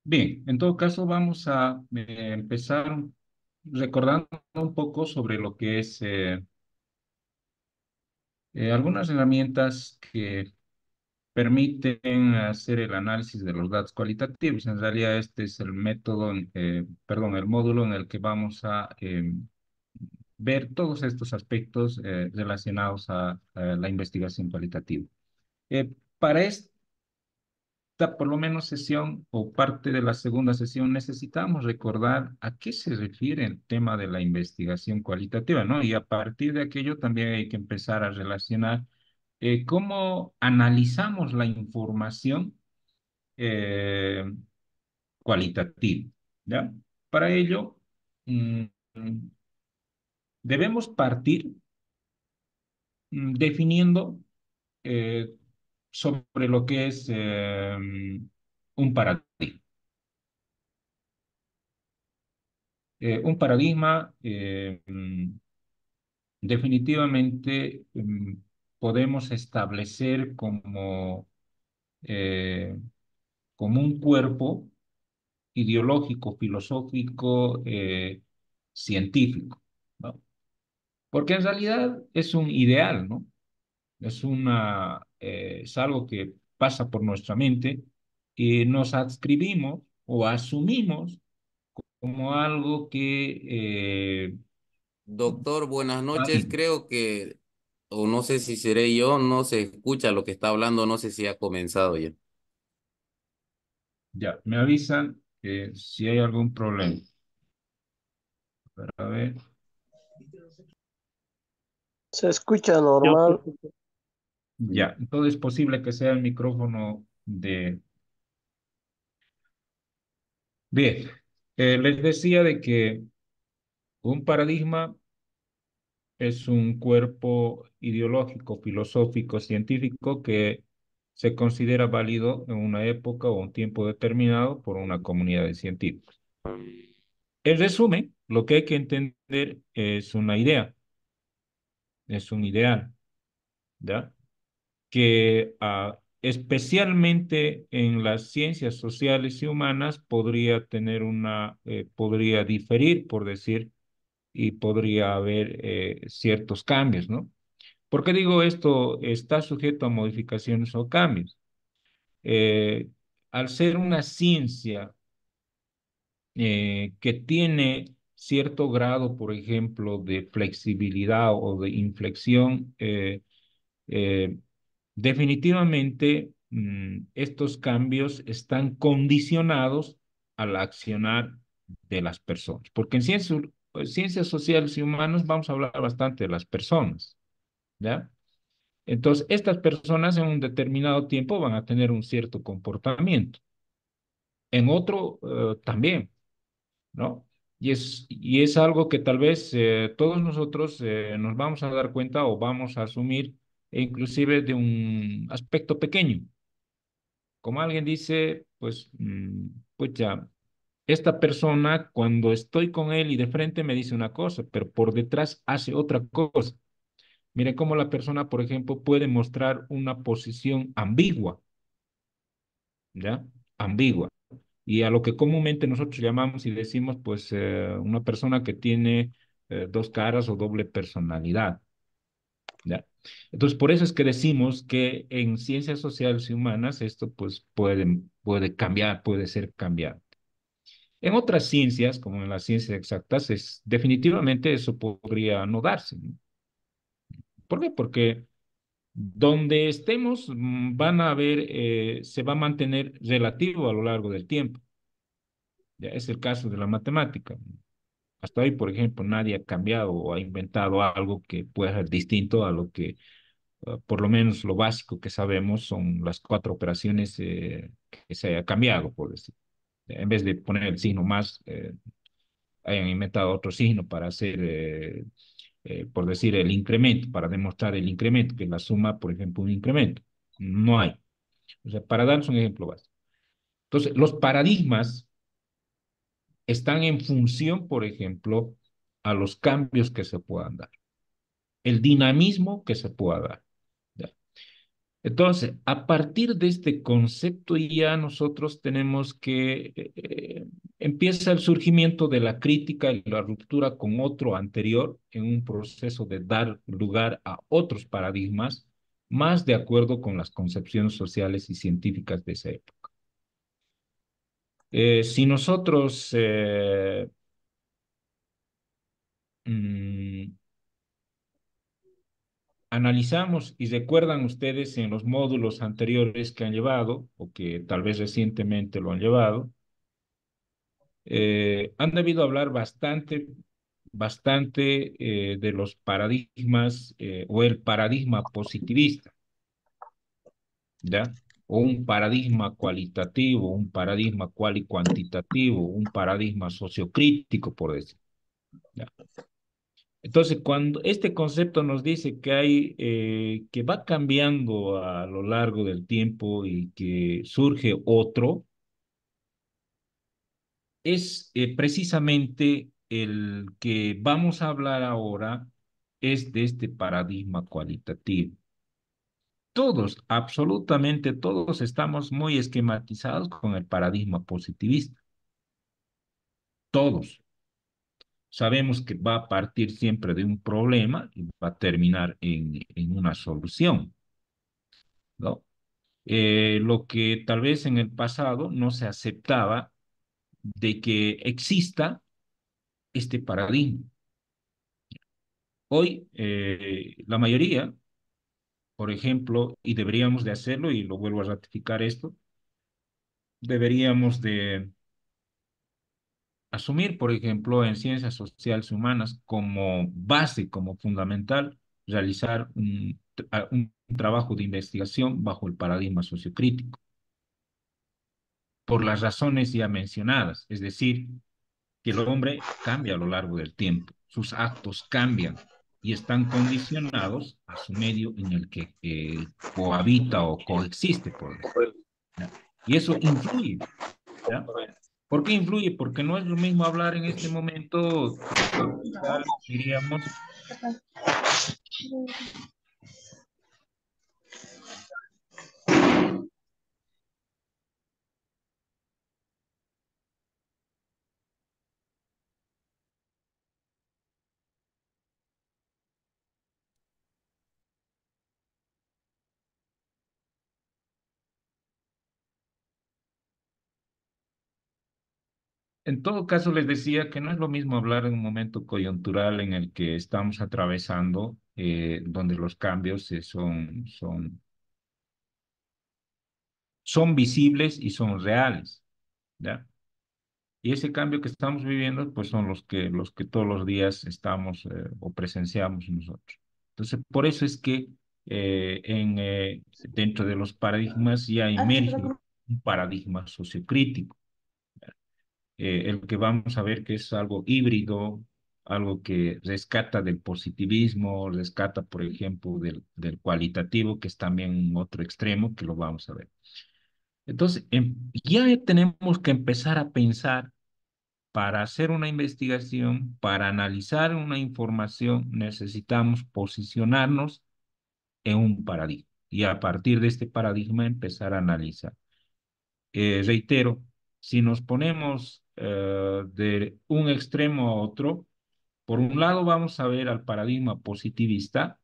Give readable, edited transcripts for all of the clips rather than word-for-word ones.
Bien, en todo caso vamos a empezar recordando un poco sobre lo que es algunas herramientas que permiten hacer el análisis de los datos cualitativos. En realidad este es el método, perdón, el módulo en el que vamos a ver todos estos aspectos relacionados a la investigación cualitativa. Para esta, por lo menos sesión o parte de la segunda sesión, necesitamos recordar a qué se refiere el tema de la investigación cualitativa, ¿no? Y a partir de aquello también hay que empezar a relacionar cómo analizamos la información eh, cualitativa, ¿ya? Para ello, mm, debemos partir definiendo eh, sobre lo que es un paradigma. Un paradigma, definitivamente podemos establecer eh, como un cuerpo ideológico, filosófico, científico, ¿no? Porque en realidad es un ideal, ¿no? Es algo que pasa por nuestra mente y nos adscribimos o asumimos como algo que Doctor, buenas noches. válido. Creo que, o no sé si seré yo, no se escucha lo que está hablando, no sé si ha comenzado ya. Ya, me avisan si hay algún problema. A ver, Se escucha Yo, normal. ya, entonces es posible que sea el micrófono de... Bien, les decía de que un paradigma es un cuerpo ideológico, filosófico, científico que se considera válido en una época o un tiempo determinado por una comunidad de científicos. En resumen, lo que hay que entender es una idea, es un ideal, ¿ya? Que especialmente en las ciencias sociales y humanas podría tener podría diferir, por decir, y podría haber ciertos cambios, ¿no? ¿Por qué digo esto? Está sujeto a modificaciones o cambios. Eh, Al ser una ciencia que tiene cierto grado, por ejemplo, de flexibilidad o de inflexión, eh, definitivamente estos cambios están condicionados al accionar de las personas, porque en ciencias sociales y humanas vamos a hablar bastante de las personas, ¿ya? Entonces, estas personas en un determinado tiempo van a tener un cierto comportamiento, en otro también, ¿no? Y es algo que tal vez todos nosotros nos vamos a dar cuenta o vamos a asumir, e inclusive de un aspecto pequeño. Como alguien dice, pues ya, esta persona cuando estoy con él y de frente me dice una cosa, pero por detrás hace otra cosa. Mire cómo la persona, por ejemplo, puede mostrar una posición ambigua, ¿ya? Ambigua. Y a lo que comúnmente nosotros llamamos y decimos, pues, una persona que tiene dos caras o doble personalidad, ¿ya? Entonces, por eso es que decimos que en ciencias sociales y humanas esto, pues, puede cambiar, puede ser cambiado. En otras ciencias, como en las ciencias exactas, definitivamente eso podría no darse, ¿no? ¿Por qué? Porque donde estemos van a haber, se va a mantener relativo a lo largo del tiempo. Ya es el caso de la matemática. Hasta hoy, por ejemplo, nadie ha cambiado o ha inventado algo que pueda ser distinto a lo que, por lo menos lo básico que sabemos son las cuatro operaciones que se haya cambiado, por decir. En vez de poner el signo más, hayan inventado otro signo para hacer, por decir, el incremento, para demostrar el incremento, que es la suma, por ejemplo, un incremento. No hay. O sea, para darles un ejemplo básico. Entonces, los paradigmas están en función, por ejemplo, a los cambios que se puedan dar, el dinamismo que se pueda dar. ¿Ya? Entonces, a partir de este concepto ya nosotros tenemos que empieza el surgimiento de la crítica y la ruptura con otro anterior en un proceso de dar lugar a otros paradigmas más de acuerdo con las concepciones sociales y científicas de esa época. Si nosotros mm, analizamos y recuerdan ustedes en los módulos anteriores que han llevado o que tal vez recientemente lo han llevado, han debido hablar bastante de los paradigmas o el paradigma positivista, ¿ya? O un paradigma cualitativo, un paradigma cuantitativo, un paradigma sociocrítico, por decir, ¿ya? Entonces, cuando este concepto nos dice que que va cambiando a lo largo del tiempo y que surge otro, es precisamente el que vamos a hablar ahora, es de este paradigma cualitativo. Todos, absolutamente todos, estamos muy esquematizados con el paradigma positivista. Todos. Sabemos que va a partir siempre de un problema y va a terminar en una solución, ¿no? Lo que tal vez en el pasado no se aceptaba de que exista este paradigma. Hoy, la mayoría, por ejemplo, y deberíamos de hacerlo, y lo vuelvo a ratificar esto, deberíamos de asumir, por ejemplo, en ciencias sociales humanas como base, como fundamental, realizar un trabajo de investigación bajo el paradigma sociocrítico, por las razones ya mencionadas, es decir, que el hombre cambia a lo largo del tiempo, sus actos cambian y están condicionados a su medio en el que cohabita o coexiste, por decir, ¿ya? Y eso influye, ¿ya? ¿Por qué influye? Porque no es lo mismo hablar en este momento coloquial, diríamos. En todo caso, les decía que no es lo mismo hablar en un momento coyuntural en el que estamos atravesando, donde los cambios son visibles y son reales, ¿ya? Y ese cambio que estamos viviendo, pues son los que todos los días estamos o presenciamos nosotros. Entonces, por eso es que dentro de los paradigmas ya emerge un paradigma sociocrítico, el que vamos a ver que es algo híbrido, algo que rescata del positivismo, rescata, por ejemplo, del cualitativo, que es también otro extremo, que lo vamos a ver. Entonces, ya tenemos que empezar a pensar para hacer una investigación, para analizar una información, necesitamos posicionarnos en un paradigma y a partir de este paradigma empezar a analizar. Reitero, si nos ponemos de un extremo a otro, por un lado vamos a ver al paradigma positivista,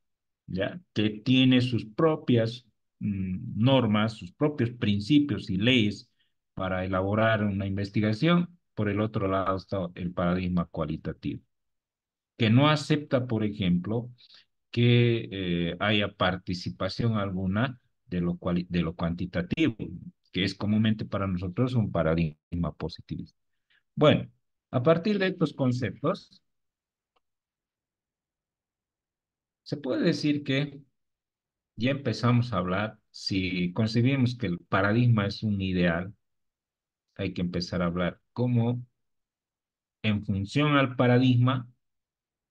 ¿ya? Que tiene sus propias normas, sus propios principios y leyes para elaborar una investigación. Por el otro lado está el paradigma cualitativo, que no acepta, por ejemplo, que haya participación alguna de lo cuantitativo, que es comúnmente para nosotros un paradigma positivista. Bueno, a partir de estos conceptos, se puede decir que ya empezamos a hablar, si concebimos que el paradigma es un ideal, hay que empezar a hablar cómo en función al paradigma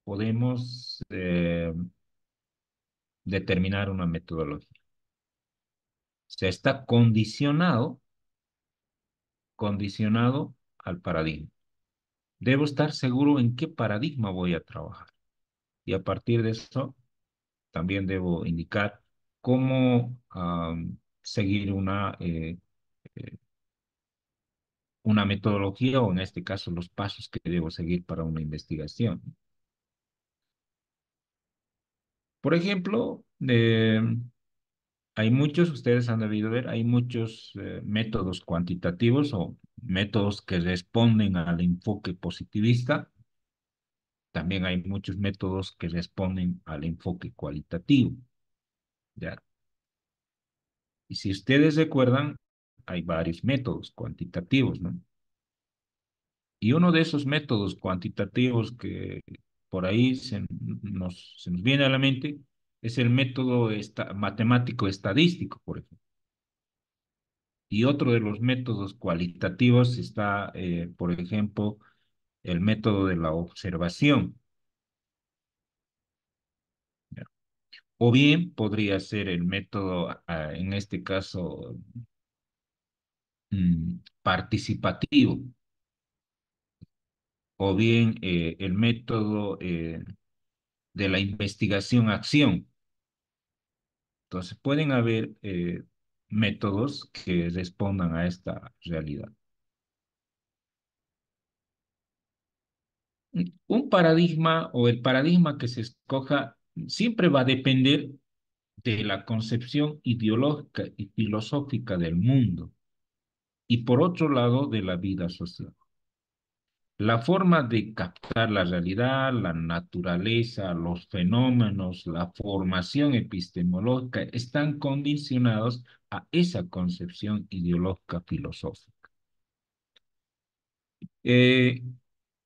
podemos determinar una metodología. Se está condicionado al paradigma. Debo estar seguro en qué paradigma voy a trabajar. Y a partir de eso, también debo indicar cómo seguir una metodología o en este caso los pasos que debo seguir para una investigación. Por ejemplo, hay muchos, ustedes han debido ver, hay muchos métodos cuantitativos o métodos que responden al enfoque positivista. También hay muchos métodos que responden al enfoque cualitativo, ¿ya? Y si ustedes recuerdan, hay varios métodos cuantitativos, ¿no? Y uno de esos métodos cuantitativos que por ahí se nos viene a la mente es el método matemático estadístico, por ejemplo. Y otro de los métodos cualitativos está, por ejemplo, el método de la observación, ¿ya? O bien podría ser el método, en este caso, participativo, o bien el método de la investigación-acción. Entonces, pueden haber métodos que respondan a esta realidad. Un paradigma o el paradigma que se escoja siempre va a depender de la concepción ideológica y filosófica del mundo y por otro lado de la vida social. La forma de captar la realidad, la naturaleza, los fenómenos, la formación epistemológica están condicionados a esa concepción ideológica filosófica. Eh,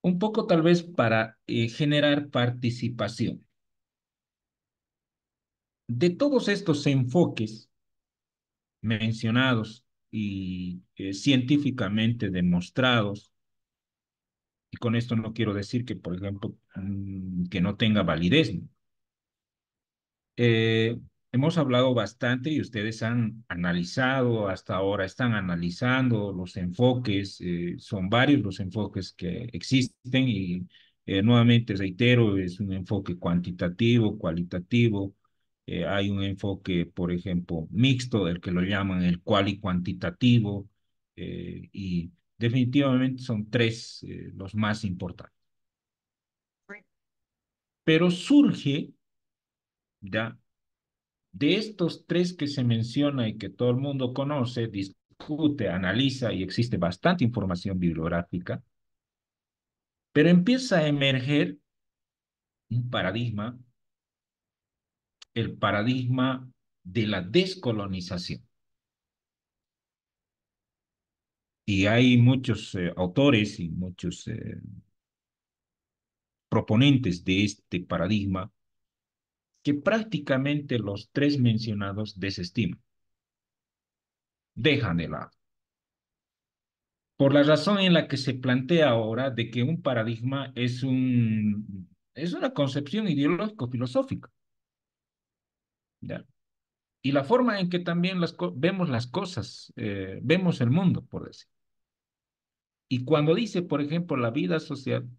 un poco tal vez para generar participación. De todos estos enfoques mencionados y científicamente demostrados, y con esto no quiero decir que, por ejemplo, que no tenga validez, ¿no? Eh, hemos hablado bastante y ustedes han analizado, hasta ahora están analizando los enfoques, son varios los enfoques que existen y nuevamente reitero, es un enfoque cuantitativo, cualitativo, hay un enfoque, por ejemplo, mixto, el que lo llaman el cuali-cuantitativo, y definitivamente son tres los más importantes. Pero surge, ya, de estos tres que se menciona y que todo el mundo conoce, discute, analiza y existe bastante información bibliográfica, pero empieza a emerger un paradigma, el paradigma de la descolonización. Y hay muchos autores y muchos proponentes de este paradigma que prácticamente los tres mencionados desestiman, dejan de lado. Por la razón en la que se plantea ahora de que un paradigma es una concepción ideológico-filosófica, ¿ya? Y la forma en que también vemos las cosas, vemos el mundo, por decir. Y cuando dice, por ejemplo, la vida social,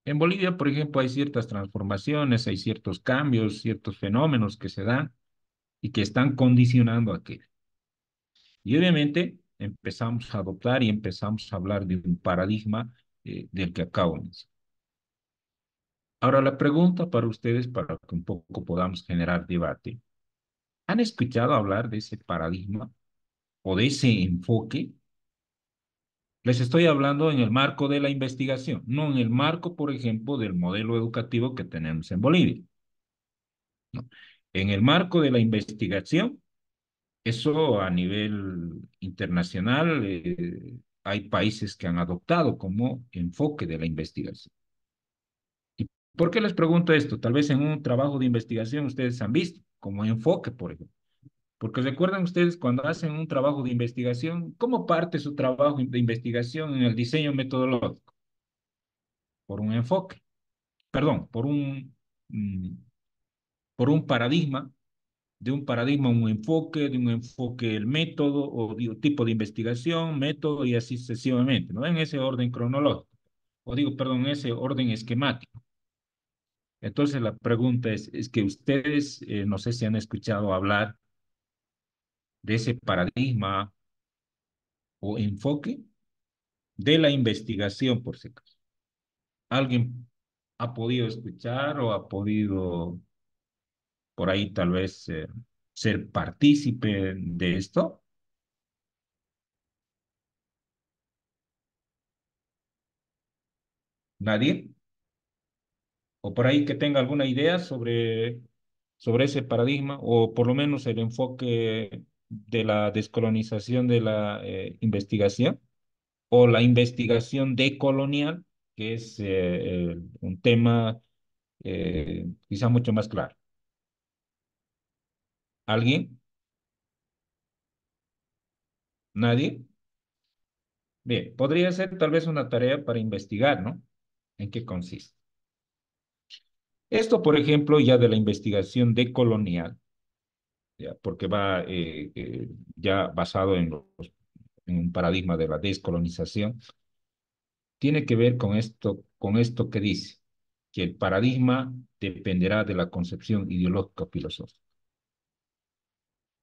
en Bolivia, por ejemplo, hay ciertas transformaciones, hay ciertos cambios, ciertos fenómenos que se dan y que están condicionando aquello. Y obviamente empezamos a adoptar y empezamos a hablar de un paradigma del que acabo de mencionar. Ahora la pregunta para ustedes, para que un poco podamos generar debate. ¿Han escuchado hablar de ese paradigma o de ese enfoque? Les estoy hablando en el marco de la investigación, no en el marco, por ejemplo, del modelo educativo que tenemos en Bolivia, ¿no? En el marco de la investigación, eso a nivel internacional, hay países que han adoptado como enfoque de la investigación. ¿Y por qué les pregunto esto? Tal vez en un trabajo de investigación ustedes han visto como enfoque, por ejemplo. Porque recuerdan ustedes cuando hacen un trabajo de investigación, ¿cómo parte su trabajo de investigación en el diseño metodológico? Por un enfoque, perdón, mm, por un paradigma, de un paradigma un enfoque, de un enfoque el método o de un tipo de investigación, método y así sucesivamente, ¿no? En ese orden cronológico, o digo, perdón, en ese orden esquemático. Entonces la pregunta es que ustedes, no sé si han escuchado hablar de ese paradigma o enfoque de la investigación, por si acaso. ¿Alguien ha podido escuchar o ha podido por ahí tal vez ser partícipe de esto? ¿Nadie? ¿O por ahí que tenga alguna idea sobre ese paradigma o por lo menos el enfoque de la descolonización de la investigación o la investigación decolonial, que es un tema quizá mucho más claro? ¿Alguien? ¿Nadie? Bien, podría ser tal vez una tarea para investigar, ¿no? ¿En qué consiste? Esto, por ejemplo, ya de la investigación decolonial, ya, porque va ya basado en un paradigma de la descolonización, tiene que ver con esto que dice, que el paradigma dependerá de la concepción ideológica filosófica.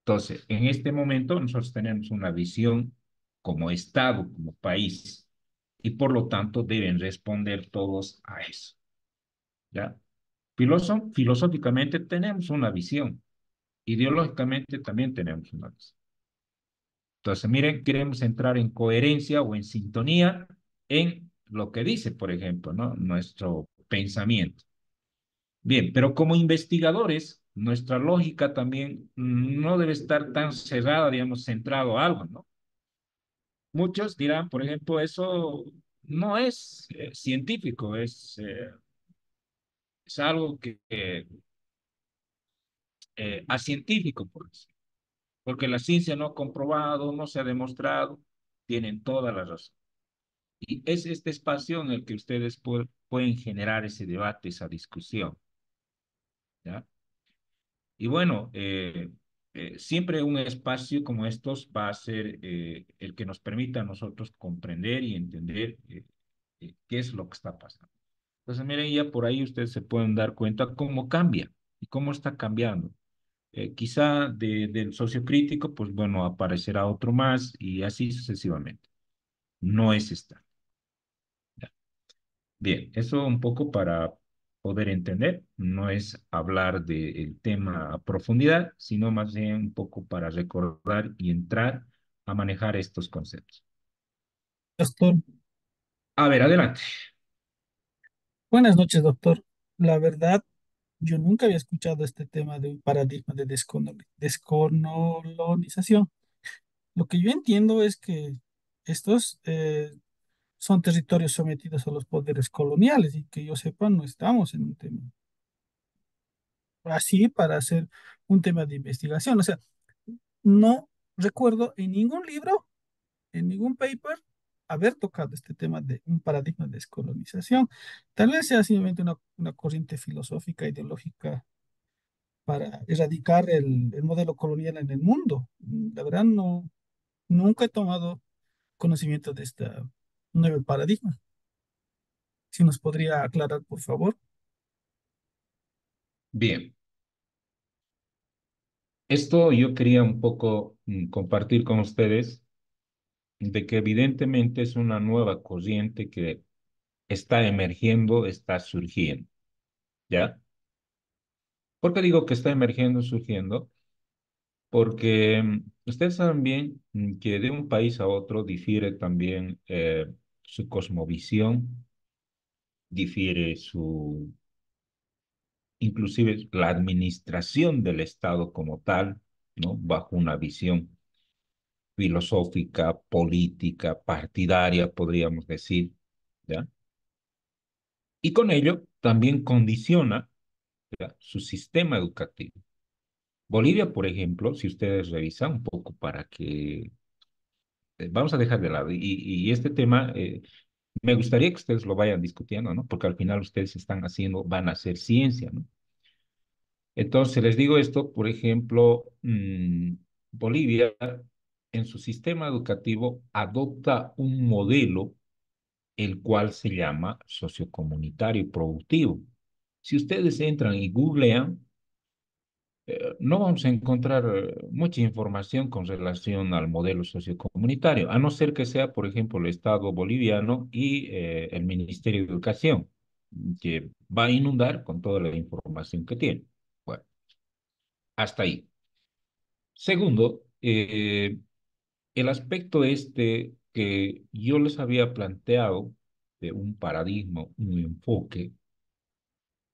Entonces, en este momento nosotros tenemos una visión como Estado, como país, y por lo tanto deben responder todos a eso, ¿ya? Filosóficamente tenemos una visión, ideológicamente también tenemos una visión. Entonces, miren, queremos entrar en coherencia o en sintonía en lo que dice, por ejemplo, ¿no? Nuestro pensamiento. Bien, pero como investigadores, nuestra lógica también no debe estar tan cerrada, digamos, centrado a algo, ¿no? Muchos dirán, por ejemplo, eso no es científico, es algo que científico, por decir, porque la ciencia no ha comprobado, no se ha demostrado, tienen toda la razón. Y es este espacio en el que ustedes pueden generar ese debate, esa discusión, ¿ya? Y bueno, siempre un espacio como estos va a ser el que nos permita a nosotros comprender y entender qué es lo que está pasando. Entonces, miren, ya por ahí ustedes se pueden dar cuenta cómo cambia y cómo está cambiando. Quizá del sociocrítico, pues bueno, aparecerá otro más y así sucesivamente. No es esta. Bien, eso un poco para poder entender, no es hablar del tema a profundidad, sino más bien un poco para recordar y entrar a manejar estos conceptos. Doctor, A ver, adelante. buenas noches, doctor. La verdad, yo nunca había escuchado este tema de un paradigma de descolonización. Lo que yo entiendo es que estos son territorios sometidos a los poderes coloniales y que yo sepa, no estamos en un tema así para hacer un tema de investigación. O sea, no recuerdo en ningún libro, en ningún paper, haber tocado este tema de un paradigma de descolonización. Tal vez sea simplemente una corriente filosófica, ideológica para erradicar el modelo colonial en el mundo. La verdad, no, nunca he tomado conocimiento de este nuevo paradigma. Si nos podría aclarar, por favor. Bien, esto yo quería un poco compartir con ustedes de que evidentemente es una nueva corriente que está emergiendo, está surgiendo, ¿ya? ¿Por qué digo que está emergiendo, surgiendo? Porque ustedes saben bien que de un país a otro difiere también su cosmovisión, difiere inclusive la administración del Estado como tal, ¿no? Bajo una visión filosófica, política, partidaria, podríamos decir, ¿ya? Y con ello también condiciona, ¿ya?, su sistema educativo. Bolivia, por ejemplo, si ustedes revisan un poco para que vamos a dejar de lado. Y este tema, me gustaría que ustedes lo vayan discutiendo, ¿no? Porque al final ustedes están haciendo, van a hacer ciencia, ¿no? Entonces, les digo esto, por ejemplo, Bolivia en su sistema educativo adopta un modelo el cual se llama sociocomunitario productivo. Si ustedes entran y googlean, no vamos a encontrar mucha información con relación al modelo sociocomunitario, a no ser que sea, por ejemplo, el Estado boliviano y el Ministerio de Educación, que va a inundar con toda la información que tiene. Bueno, hasta ahí. Segundo, el aspecto este que yo les había planteado de un paradigma, un enfoque,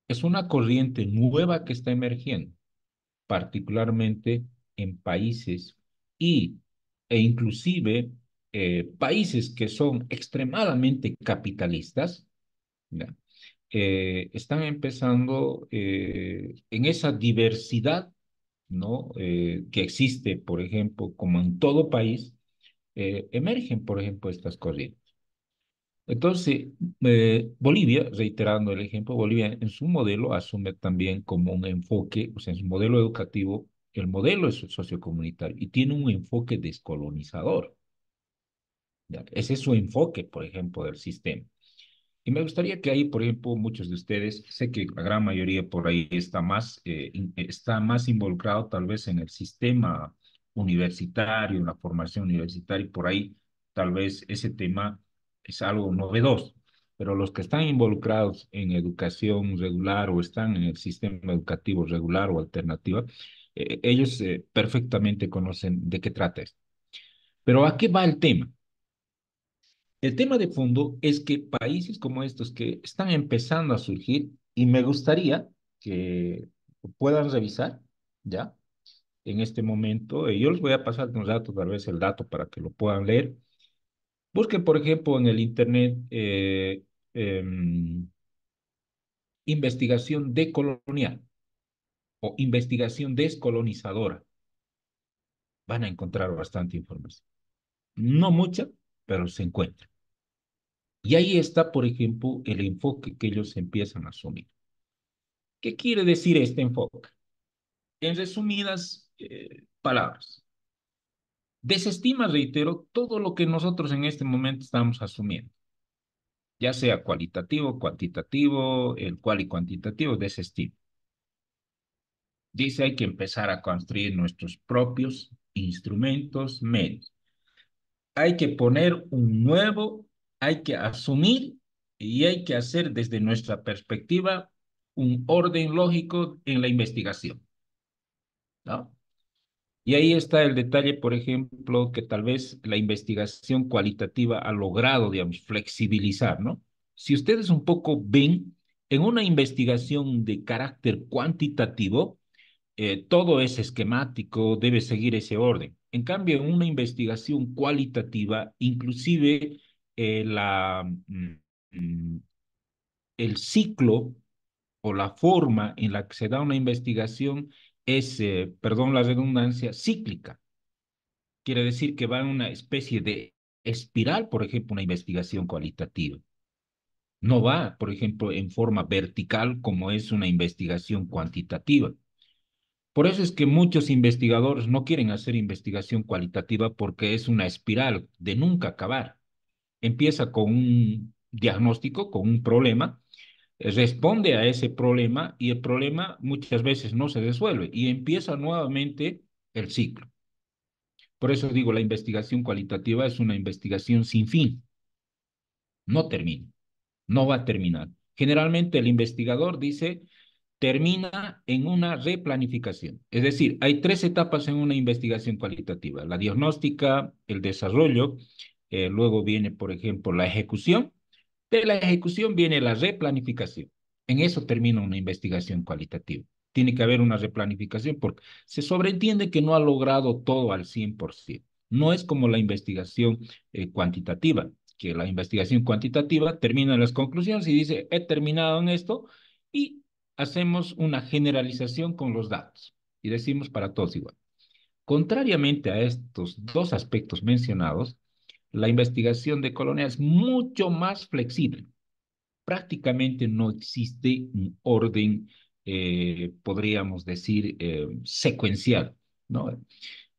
es una corriente nueva que está emergiendo, particularmente en países y, e inclusive países que son extremadamente capitalistas, ¿ya? Están empezando en esa diversidad, ¿no? Que existe, por ejemplo, como en todo país, emergen, por ejemplo, estas corrientes. Entonces, Bolivia, reiterando el ejemplo, Bolivia en su modelo asume también como un enfoque, o sea, en su modelo educativo, el modelo es sociocomunitario y tiene un enfoque descolonizador. ¿Ya? Ese es su enfoque, por ejemplo, del sistema. Y me gustaría que ahí, por ejemplo, muchos de ustedes, sé que la gran mayoría por ahí está más involucrado tal vez en el sistema universitario, en la formación universitaria, y por ahí tal vez ese tema es algo novedoso. Pero los que están involucrados en educación regular o están en el sistema educativo regular o alternativa, ellos perfectamente conocen de qué trata esto. Pero ¿a qué va el tema? El tema de fondo es que países como estos que están empezando a surgir, y me gustaría que puedan revisar, ¿ya? En este momento, yo les voy a pasar un rato, tal vez el dato para que lo puedan leer. Busquen, por ejemplo, en el Internet investigación decolonial o investigación descolonizadora. Van a encontrar bastante información. No mucha, pero se encuentra. Y ahí está, por ejemplo, el enfoque que ellos empiezan a asumir. ¿Qué quiere decir este enfoque? En resumidas palabras, desestima, reitero, todo lo que nosotros en este momento estamos asumiendo, ya sea cualitativo, cuantitativo, el cual y cuantitativo, desestima. Dice hay que empezar a construir nuestros propios instrumentos medios. Hay que poner un nuevo, hay que asumir y hay que hacer desde nuestra perspectiva un orden lógico en la investigación, ¿no? Y ahí está el detalle, por ejemplo, que tal vez la investigación cualitativa ha logrado, digamos, flexibilizar, ¿no? Si ustedes un poco ven, en una investigación de carácter cuantitativo, todo es esquemático, debe seguir ese orden. En cambio, en una investigación cualitativa, inclusive mm, el ciclo o la forma en la que se da una investigación es, perdón la redundancia, cíclica. Quiere decir que va en una especie de espiral, por ejemplo, una investigación cualitativa. No va, por ejemplo, en forma vertical como es una investigación cuantitativa. Por eso es que muchos investigadores no quieren hacer investigación cualitativa porque es una espiral de nunca acabar. Empieza con un diagnóstico, con un problema, responde a ese problema y el problema muchas veces no se resuelve y empieza nuevamente el ciclo. Por eso digo, la investigación cualitativa es una investigación sin fin, no termina, no va a terminar. Generalmente el investigador dice, termina en una replanificación. Es decir, hay tres etapas en una investigación cualitativa: la diagnóstica, el desarrollo, luego viene, por ejemplo, la ejecución. De la ejecución viene la replanificación. En eso termina una investigación cualitativa. Tiene que haber una replanificación porque se sobreentiende que no ha logrado todo al 100%. No es como la investigación cuantitativa, que la investigación cuantitativa termina en las conclusiones y dice, he terminado en esto, y hacemos una generalización con los datos y decimos para todos igual. Contrariamente a estos dos aspectos mencionados, la investigación de colonia es mucho más flexible. Prácticamente no existe un orden, podríamos decir, secuencial, ¿no?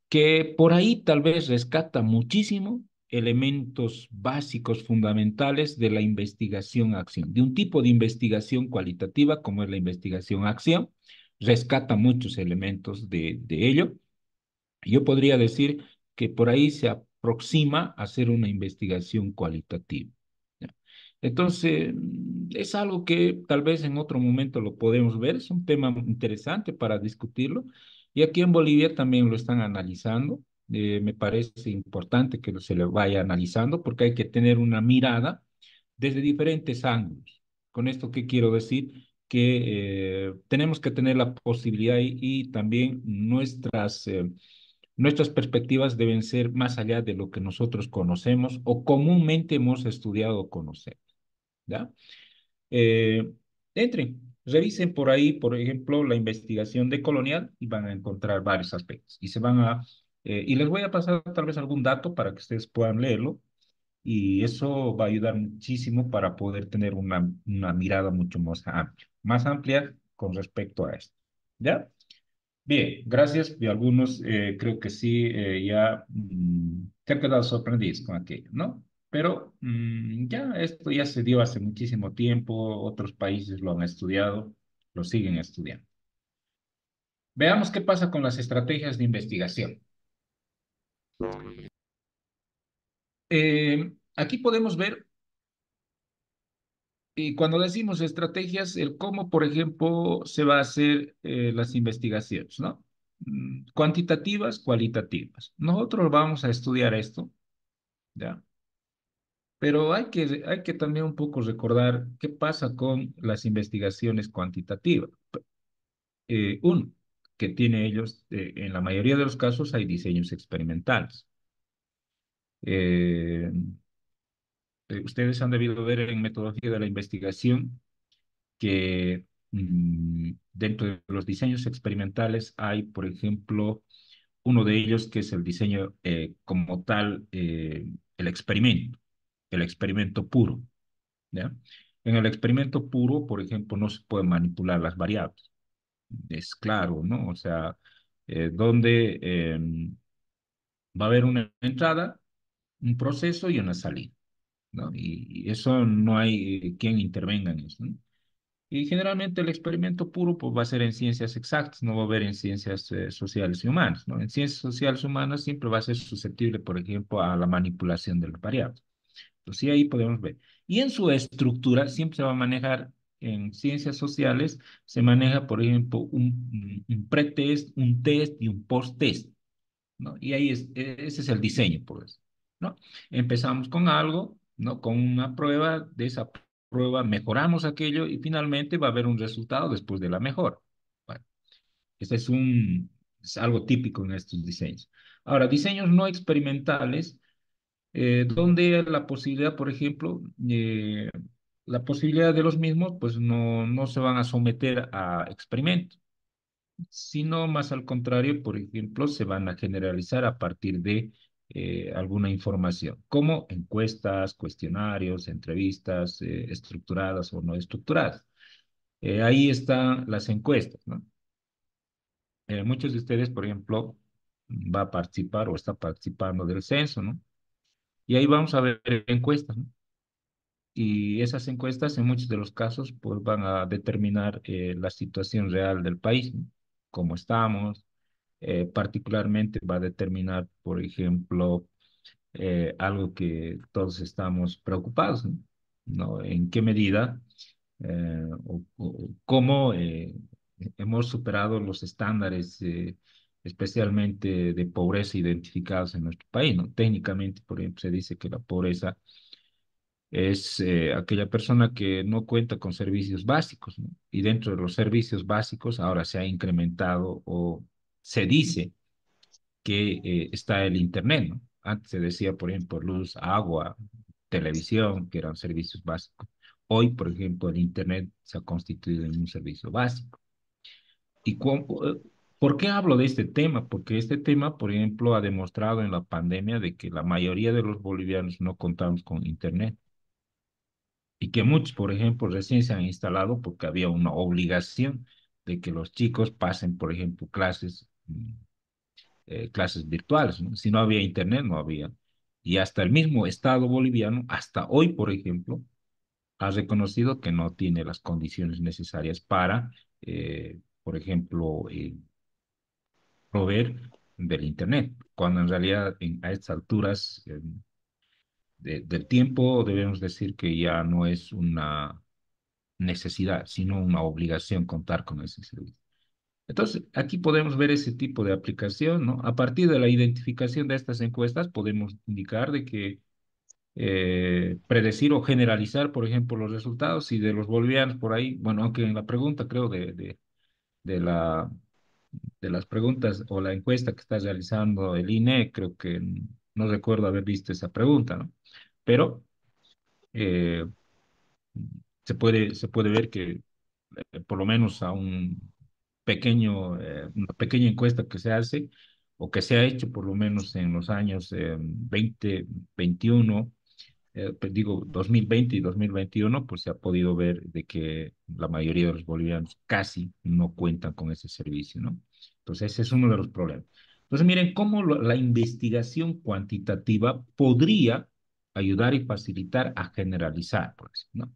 Que por ahí tal vez rescata muchísimo elementos básicos fundamentales de la investigación-acción, de un tipo de investigación cualitativa como es la investigación-acción, rescata muchos elementos de ello. Yo podría decir que por ahí se aproxima a hacer una investigación cualitativa. ¿Ya? Entonces, es algo que tal vez en otro momento lo podemos ver, es un tema interesante para discutirlo, y aquí en Bolivia también lo están analizando. Me parece importante que se lo vaya analizando porque hay que tener una mirada desde diferentes ángulos. ¿Con esto qué quiero decir? Que tenemos que tener la posibilidad y también nuestras perspectivas deben ser más allá de lo que nosotros conocemos o comúnmente hemos estudiado o conocemos, ¿ya? Eh, revisen por ahí, por ejemplo, la investigación de Colonial y van a encontrar varios aspectos. Y les voy a pasar tal vez algún dato para que ustedes puedan leerlo y eso va a ayudar muchísimo para poder tener una mirada mucho más amplia con respecto a esto. ¿Ya? Bien, gracias. Y algunos creo que sí ya se han quedado sorprendidos con aquello, ¿no? Pero ya esto ya se dio hace muchísimo tiempo, otros países lo han estudiado, lo siguen estudiando. Veamos qué pasa con las estrategias de investigación. Aquí podemos ver, y cuando decimos estrategias, el cómo, por ejemplo, se va a hacer las investigaciones, ¿no? Cuantitativas, cualitativas. Nosotros vamos a estudiar esto, ¿ya? Pero hay que también un poco recordar qué pasa con las investigaciones cuantitativas. Uno, que tiene ellos, en la mayoría de los casos hay diseños experimentales. Eh, Ustedes han debido ver en metodología de la investigación que dentro de los diseños experimentales hay, por ejemplo, uno de ellos que es el diseño como tal, el experimento puro. ¿Ya? En el experimento puro, por ejemplo, no se pueden manipular las variables. Es claro, ¿no? O sea, donde va a haber una entrada, un proceso y una salida, ¿no? Y eso no hay quien intervenga en eso, ¿no? Y generalmente el experimento puro pues, va a ser en ciencias exactas, no va a haber en ciencias sociales y humanas, ¿no? En ciencias sociales y humanas siempre va a ser susceptible, por ejemplo, a la manipulación de las variables. Entonces, sí, ahí podemos ver. Y en su estructura siempre se va a manejar, en ciencias sociales, se maneja, por ejemplo, un pretest, un test y un post-test, ¿no? Y ahí ese es el diseño, por eso, ¿no? Empezamos con algo, ¿no? Con una prueba, de esa prueba mejoramos aquello y finalmente va a haber un resultado después de la mejora. Bueno, este es algo típico en estos diseños. Ahora, diseños no experimentales donde la posibilidad, por ejemplo, la posibilidad de los mismos, pues no se van a someter a experimentos, sino más al contrario, por ejemplo, se van a generalizar a partir de alguna información, como encuestas, cuestionarios, entrevistas estructuradas o no estructuradas. Ahí están las encuestas, ¿no? Muchos de ustedes, por ejemplo, va a participar o está participando del censo, ¿no? Y ahí vamos a ver encuestas, ¿no? Y esas encuestas en muchos de los casos pues van a determinar la situación real del país, ¿no? Cómo estamos, particularmente va a determinar, por ejemplo, algo que todos estamos preocupados, ¿no? ¿No? En qué medida o cómo hemos superado los estándares, especialmente de pobreza identificados en nuestro país, ¿no? Técnicamente, por ejemplo, se dice que la pobreza es aquella persona que no cuenta con servicios básicos, ¿no? Y dentro de los servicios básicos ahora se ha incrementado o se dice que está el Internet, ¿no? Antes se decía, por ejemplo, luz, agua, televisión, que eran servicios básicos. Hoy, por ejemplo, el Internet se ha constituido en un servicio básico. ¿Y por qué hablo de este tema? Porque este tema, por ejemplo, ha demostrado en la pandemia de que la mayoría de los bolivianos no contamos con Internet y que muchos, por ejemplo, recién se han instalado porque había una obligación de que los chicos pasen, por ejemplo, clases virtuales, ¿no? Si no había internet, no había. Y hasta el mismo Estado boliviano, hasta hoy, por ejemplo, ha reconocido que no tiene las condiciones necesarias para, por ejemplo, proveer del Internet, cuando en realidad a estas alturas del tiempo debemos decir que ya no es una necesidad, sino una obligación contar con ese servicio. Entonces, aquí podemos ver ese tipo de aplicación, ¿no? A partir de la identificación de estas encuestas, podemos indicar de que predecir o generalizar, por ejemplo, los resultados y de los bolivianos por ahí, bueno, aunque en la pregunta creo de la, de las preguntas o la encuesta que está realizando el INE, creo que no recuerdo haber visto esa pregunta, ¿no? Pero eh, se puede ver que por lo menos a una pequeña encuesta que se hace o que se ha hecho por lo menos en los años 2021, pues digo 2020 y 2021, pues se ha podido ver de que la mayoría de los bolivianos casi no cuentan con ese servicio, ¿no? Entonces ese es uno de los problemas. Entonces miren cómo la investigación cuantitativa podría ayudar y facilitar a generalizar, pues, ¿no?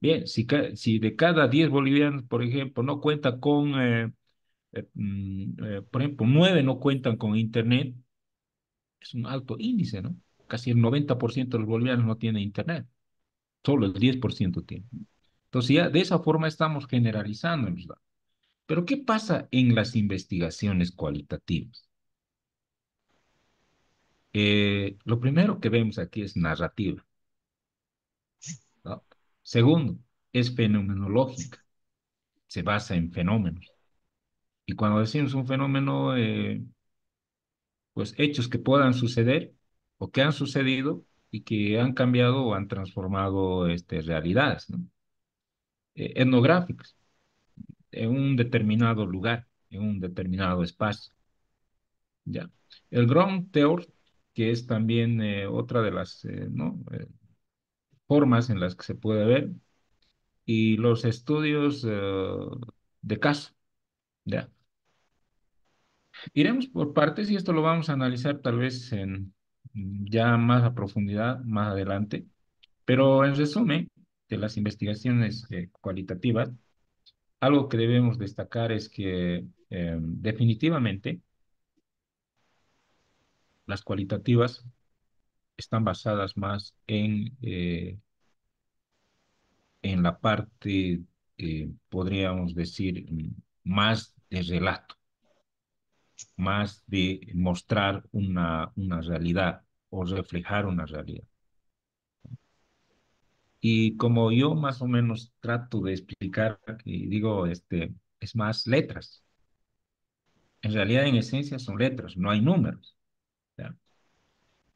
Bien, si de cada 10 bolivianos, por ejemplo, no cuenta con, por ejemplo, 9 no cuentan con internet, es un alto índice, ¿no? Casi el 90% de los bolivianos no tiene internet, solo el 10% tiene. Entonces ya de esa forma estamos generalizando los datos. Pero ¿qué pasa en las investigaciones cualitativas? Lo primero que vemos aquí es narrativa, ¿no? Segundo, es fenomenológica, se basa en fenómenos. Y cuando decimos un fenómeno, pues hechos que puedan suceder o que han sucedido y que han cambiado o han transformado realidades, ¿no? Etnográficas, en un determinado lugar, en un determinado espacio, ¿ya? El ground theory, que es también otra de las ¿no? formas en las que se puede ver, y los estudios de caso, ¿ya? Iremos por partes y esto lo vamos a analizar tal vez ya más a profundidad más adelante, pero en resumen de las investigaciones cualitativas, algo que debemos destacar es que definitivamente las cualitativas están basadas más en la parte, podríamos decir, más de relato, más de mostrar una realidad o reflejar una realidad. Y como yo más o menos trato de explicar, y digo, es más letras. En realidad, en esencia, son letras, no hay números. ¿Ya?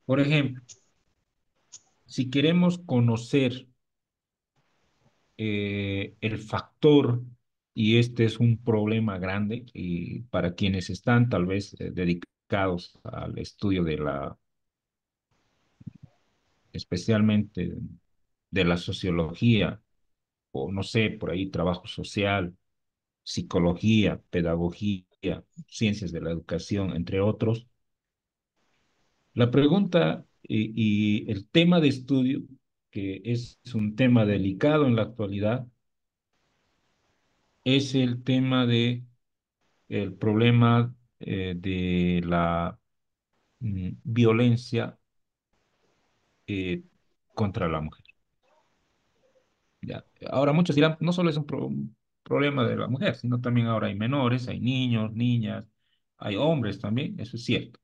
Por ejemplo, si queremos conocer el factor, y este es un problema grande, y para quienes están tal vez dedicados al estudio especialmente de la sociología, o no sé, por ahí trabajo social, psicología, pedagogía, ciencias de la educación, entre otros. La pregunta y el tema de estudio, que es un tema delicado en la actualidad, es el tema de el problema de la violencia eh, contra la mujer. Ya. Ahora muchos dirán, no solo es un problema de la mujer, sino también ahora hay menores, hay niños, niñas, hay hombres también, eso es cierto.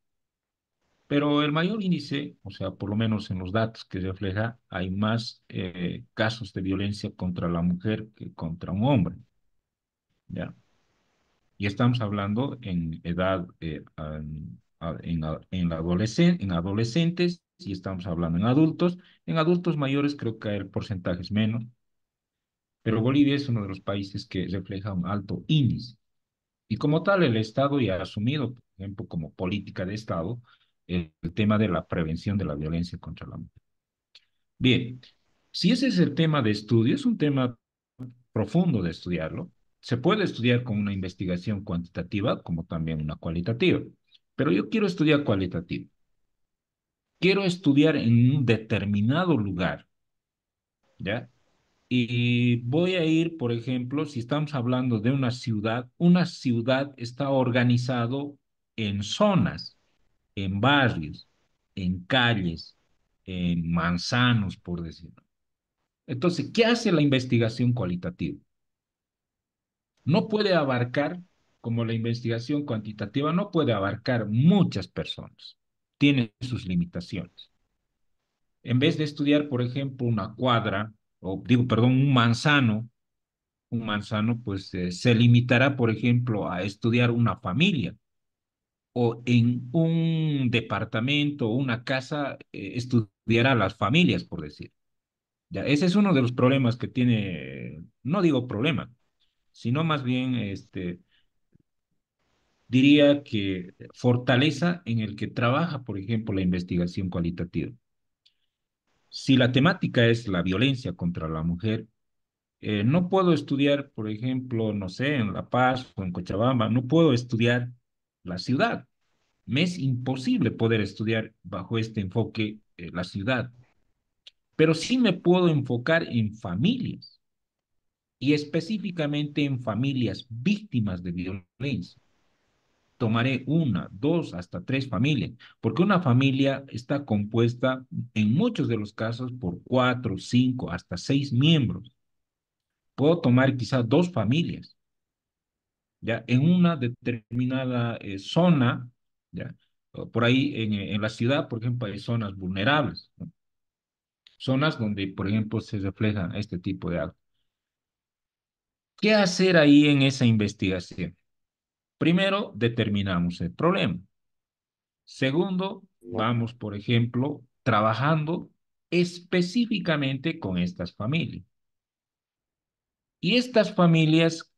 Pero el mayor índice, o sea, por lo menos en los datos que refleja, hay más casos de violencia contra la mujer que contra un hombre, ¿ya? Y estamos hablando en edad, en adolescentes, y estamos hablando en adultos. En adultos mayores creo que el porcentaje es menos, pero Bolivia es uno de los países que refleja un alto índice. Y como tal, el Estado ya ha asumido, por ejemplo, como política de Estado, el tema de la prevención de la violencia contra la mujer. Bien, si ese es el tema de estudio, es un tema profundo de estudiarlo. Se puede estudiar con una investigación cuantitativa como también una cualitativa, pero yo quiero estudiar cualitativa. quiero estudiar en un determinado lugar, ¿ya? Y voy a ir, por ejemplo, si estamos hablando de una ciudad está organizado en zonas, en barrios, en calles, en manzanos, por decirlo. Entonces, ¿qué hace la investigación cualitativa? No puede abarcar, como la investigación cuantitativa, no puede abarcar muchas personas. Tiene sus limitaciones. En vez de estudiar, por ejemplo, una cuadra, o digo, perdón, un manzano, pues se limitará, por ejemplo, a estudiar una familia o en un departamento o una casa, estudiará las familias, por decir. Ya, ese es uno de los problemas que tiene, no digo problema, sino más bien, diría que fortaleza en el que trabaja, por ejemplo, la investigación cualitativa. Si la temática es la violencia contra la mujer, no puedo estudiar, por ejemplo, no sé, en La Paz o en Cochabamba, no puedo estudiar la ciudad. Me es imposible poder estudiar bajo este enfoque la ciudad, pero sí me puedo enfocar en familias y específicamente en familias víctimas de violencia. Tomaré una, dos, hasta tres familias, porque una familia está compuesta en muchos de los casos por cuatro, cinco, hasta seis miembros. Puedo tomar quizás dos familias, ya en una determinada zona, ya. O por ahí en la ciudad, por ejemplo, hay zonas vulnerables, ¿no? Zonas donde, por ejemplo, se refleja este tipo de actos. ¿Qué hacer ahí en esa investigación? Primero, determinamos el problema. Segundo, vamos, por ejemplo, trabajando específicamente con estas familias. Y estas familias,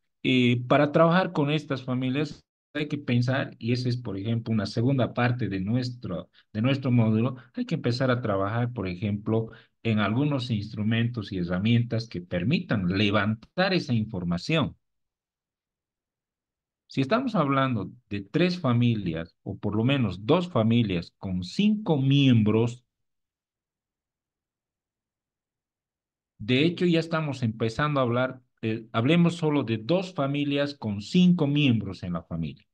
para trabajar con estas familias, hay que pensar, y esa es, por ejemplo, una segunda parte de nuestro módulo, hay que empezar a trabajar, por ejemplo, en algunos instrumentos y herramientas que permitan levantar esa información. Si estamos hablando de tres familias, o por lo menos dos familias con cinco miembros, de hecho ya estamos empezando a hablar, hablemos solo de dos familias con cinco miembros en la familia.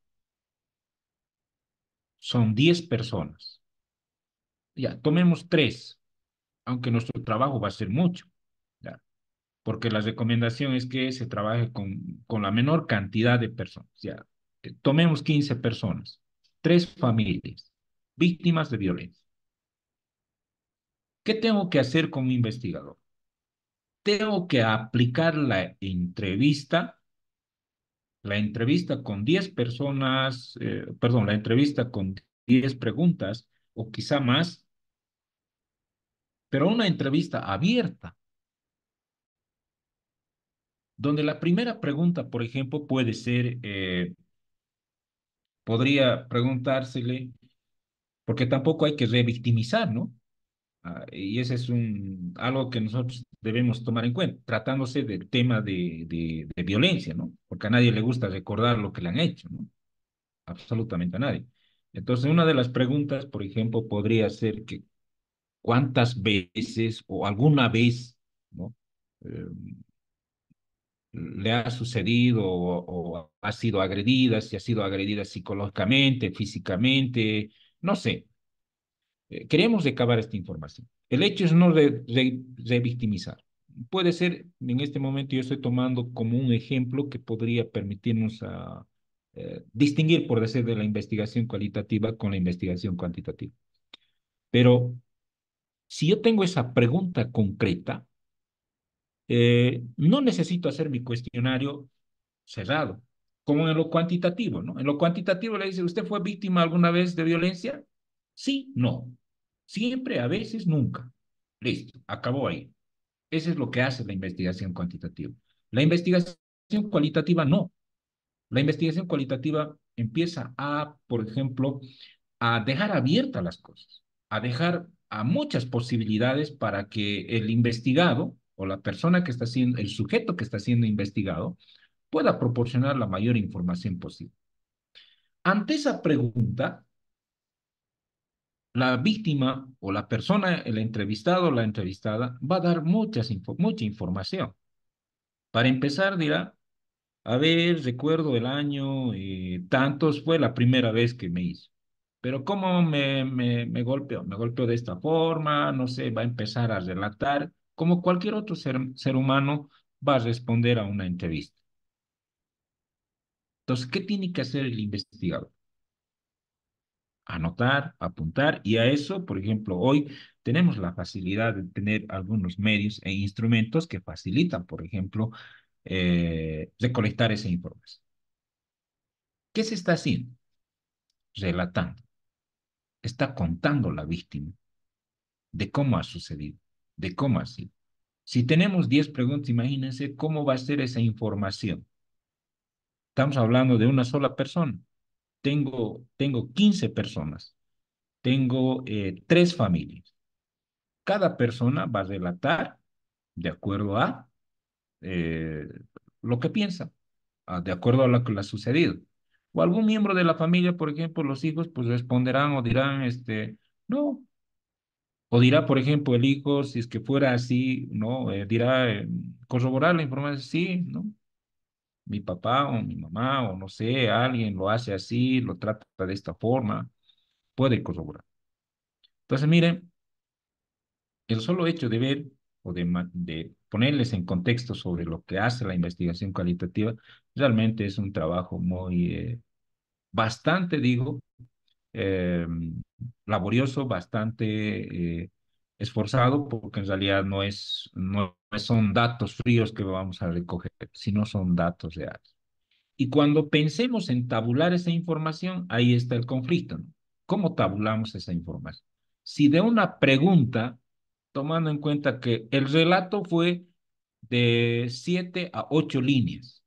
Son 10 personas. Ya, tomemos tres, aunque nuestro trabajo va a ser mucho, ya, porque la recomendación es que se trabaje con la menor cantidad de personas. Ya, tomemos 15 personas, tres familias, víctimas de violencia. ¿Qué tengo que hacer como investigador? Tengo que aplicar la entrevista con 10 personas, perdón, la entrevista con 10 preguntas o quizá más, pero una entrevista abierta, donde la primera pregunta, por ejemplo, puede ser, podría preguntársele, porque tampoco hay que revictimizar, ¿no? Y ese es algo que nosotros debemos tomar en cuenta, tratándose del tema de violencia, ¿no? Porque a nadie le gusta recordar lo que le han hecho, ¿no? Absolutamente a nadie. Entonces, una de las preguntas, por ejemplo, podría ser que cuántas veces o alguna vez, ¿no? Eh, le ha sucedido o ha sido agredida, si ha sido agredida psicológicamente, físicamente, no sé. Queremos recabar esta información. El hecho es no revictimizar. Puede ser, en este momento yo estoy tomando como un ejemplo que podría permitirnos distinguir, por decir, de la investigación cualitativa con la investigación cuantitativa. Pero si yo tengo esa pregunta concreta, no necesito hacer mi cuestionario cerrado, como en lo cuantitativo, ¿no? En lo cuantitativo le dice, ¿usted fue víctima alguna vez de violencia? Sí, no. Siempre, a veces, nunca. Listo, acabó ahí. Eso es lo que hace la investigación cuantitativa. La investigación cualitativa no. La investigación cualitativa empieza a, por ejemplo, a dejar abiertas las cosas, a dejar a muchas posibilidades para que el investigado o la persona que está siendo, el sujeto que está siendo investigado, pueda proporcionar la mayor información posible. Ante esa pregunta, la víctima o la persona, el entrevistado o la entrevistada, va a dar mucha información. Para empezar, dirá, a ver, recuerdo el año, tantos, fue la primera vez que me hizo. Pero ¿cómo me golpeó? Me golpeó de esta forma, no sé, va a empezar a relatar, como cualquier otro ser humano va a responder a una entrevista. Entonces, ¿qué tiene que hacer el investigador? Anotar, apuntar, y a eso, por ejemplo, hoy tenemos la facilidad de tener algunos medios e instrumentos que facilitan, por ejemplo, recolectar esa información. ¿Qué se está haciendo? Relatando, está contando la víctima de cómo ha sucedido, de cómo ha sido. Si tenemos 10 preguntas, imagínense cómo va a ser esa información. Estamos hablando de una sola persona. Tengo 15 personas, tengo 3 familias. Cada persona va a relatar de acuerdo a eh, lo que piensa, de acuerdo a lo que le ha sucedido. O algún miembro de la familia, por ejemplo, los hijos, pues responderán o dirán, no. O dirá, por ejemplo, el hijo, si es que fuera así, ¿no? Dirá, corroborar la información, sí, ¿no? Mi papá o mi mamá o no sé, alguien lo hace así, lo trata de esta forma, puede corroborar. Entonces, miren, el solo hecho de ver o de ponerles en contexto sobre lo que hace la investigación cualitativa, realmente es un trabajo muy, bastante, digo, eh, laborioso, bastante esforzado, porque en realidad no son datos fríos que vamos a recoger, sino son datos reales. Y cuando pensemos en tabular esa información, ahí está el conflicto, ¿no? ¿Cómo tabulamos esa información? Si de una pregunta, tomando en cuenta que el relato fue de 7 a 8 líneas,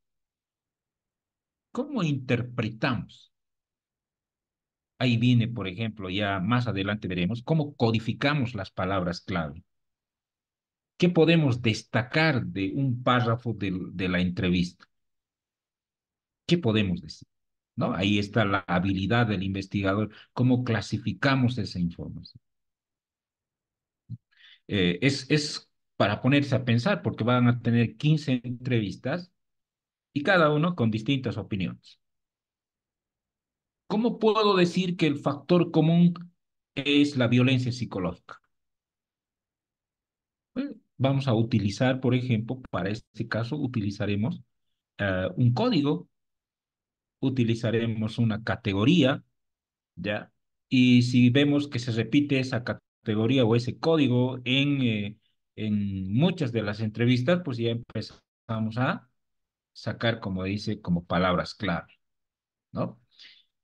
¿cómo interpretamos? Ahí viene, por ejemplo, ya más adelante veremos cómo codificamos las palabras clave. ¿Qué podemos destacar de un párrafo de la entrevista? ¿Qué podemos decir? ¿No? Ahí está la habilidad del investigador, cómo clasificamos esa información. Es para ponerse a pensar, porque van a tener 15 entrevistas y cada uno con distintas opiniones. ¿Cómo puedo decir que el factor común es la violencia psicológica? Vamos a utilizar, por ejemplo, para este caso, utilizaremos un código, utilizaremos una categoría, ¿ya? Y si vemos que se repite esa categoría o ese código en muchas de las entrevistas, pues ya empezamos a sacar, como dice, como palabras clave, ¿no?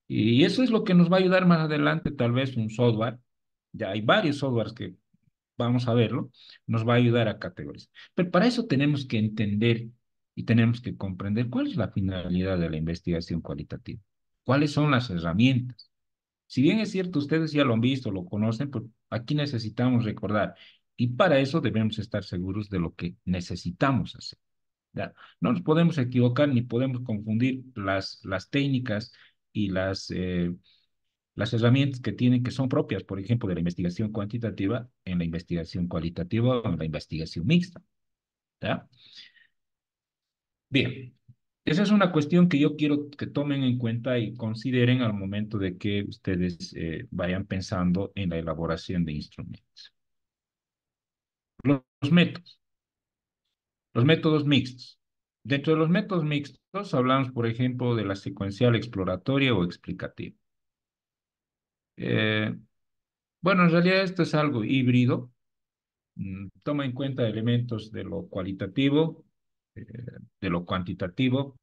Y eso es lo que nos va a ayudar más adelante, tal vez un software. Ya hay varios softwares que vamos a verlo, nos va a ayudar a categorizar. Pero para eso tenemos que entender y tenemos que comprender cuál es la finalidad de la investigación cualitativa, cuáles son las herramientas. Si bien es cierto, ustedes ya lo han visto, lo conocen, pues aquí necesitamos recordar y para eso debemos estar seguros de lo que necesitamos hacer. ¿Ya? No nos podemos equivocar ni podemos confundir las técnicas y las herramientas que tienen, que son propias, por ejemplo, de la investigación cuantitativa en la investigación cualitativa o en la investigación mixta. ¿Ya? Bien, esa es una cuestión que yo quiero que tomen en cuenta y consideren al momento de que ustedes vayan pensando en la elaboración de instrumentos. Los métodos, los métodos mixtos. Dentro de los métodos mixtos hablamos, por ejemplo, de la secuencial exploratoria o explicativa. Eh, bueno, en realidad esto es algo híbrido. Toma en cuenta elementos de lo cualitativo, eh, de lo cuantitativo,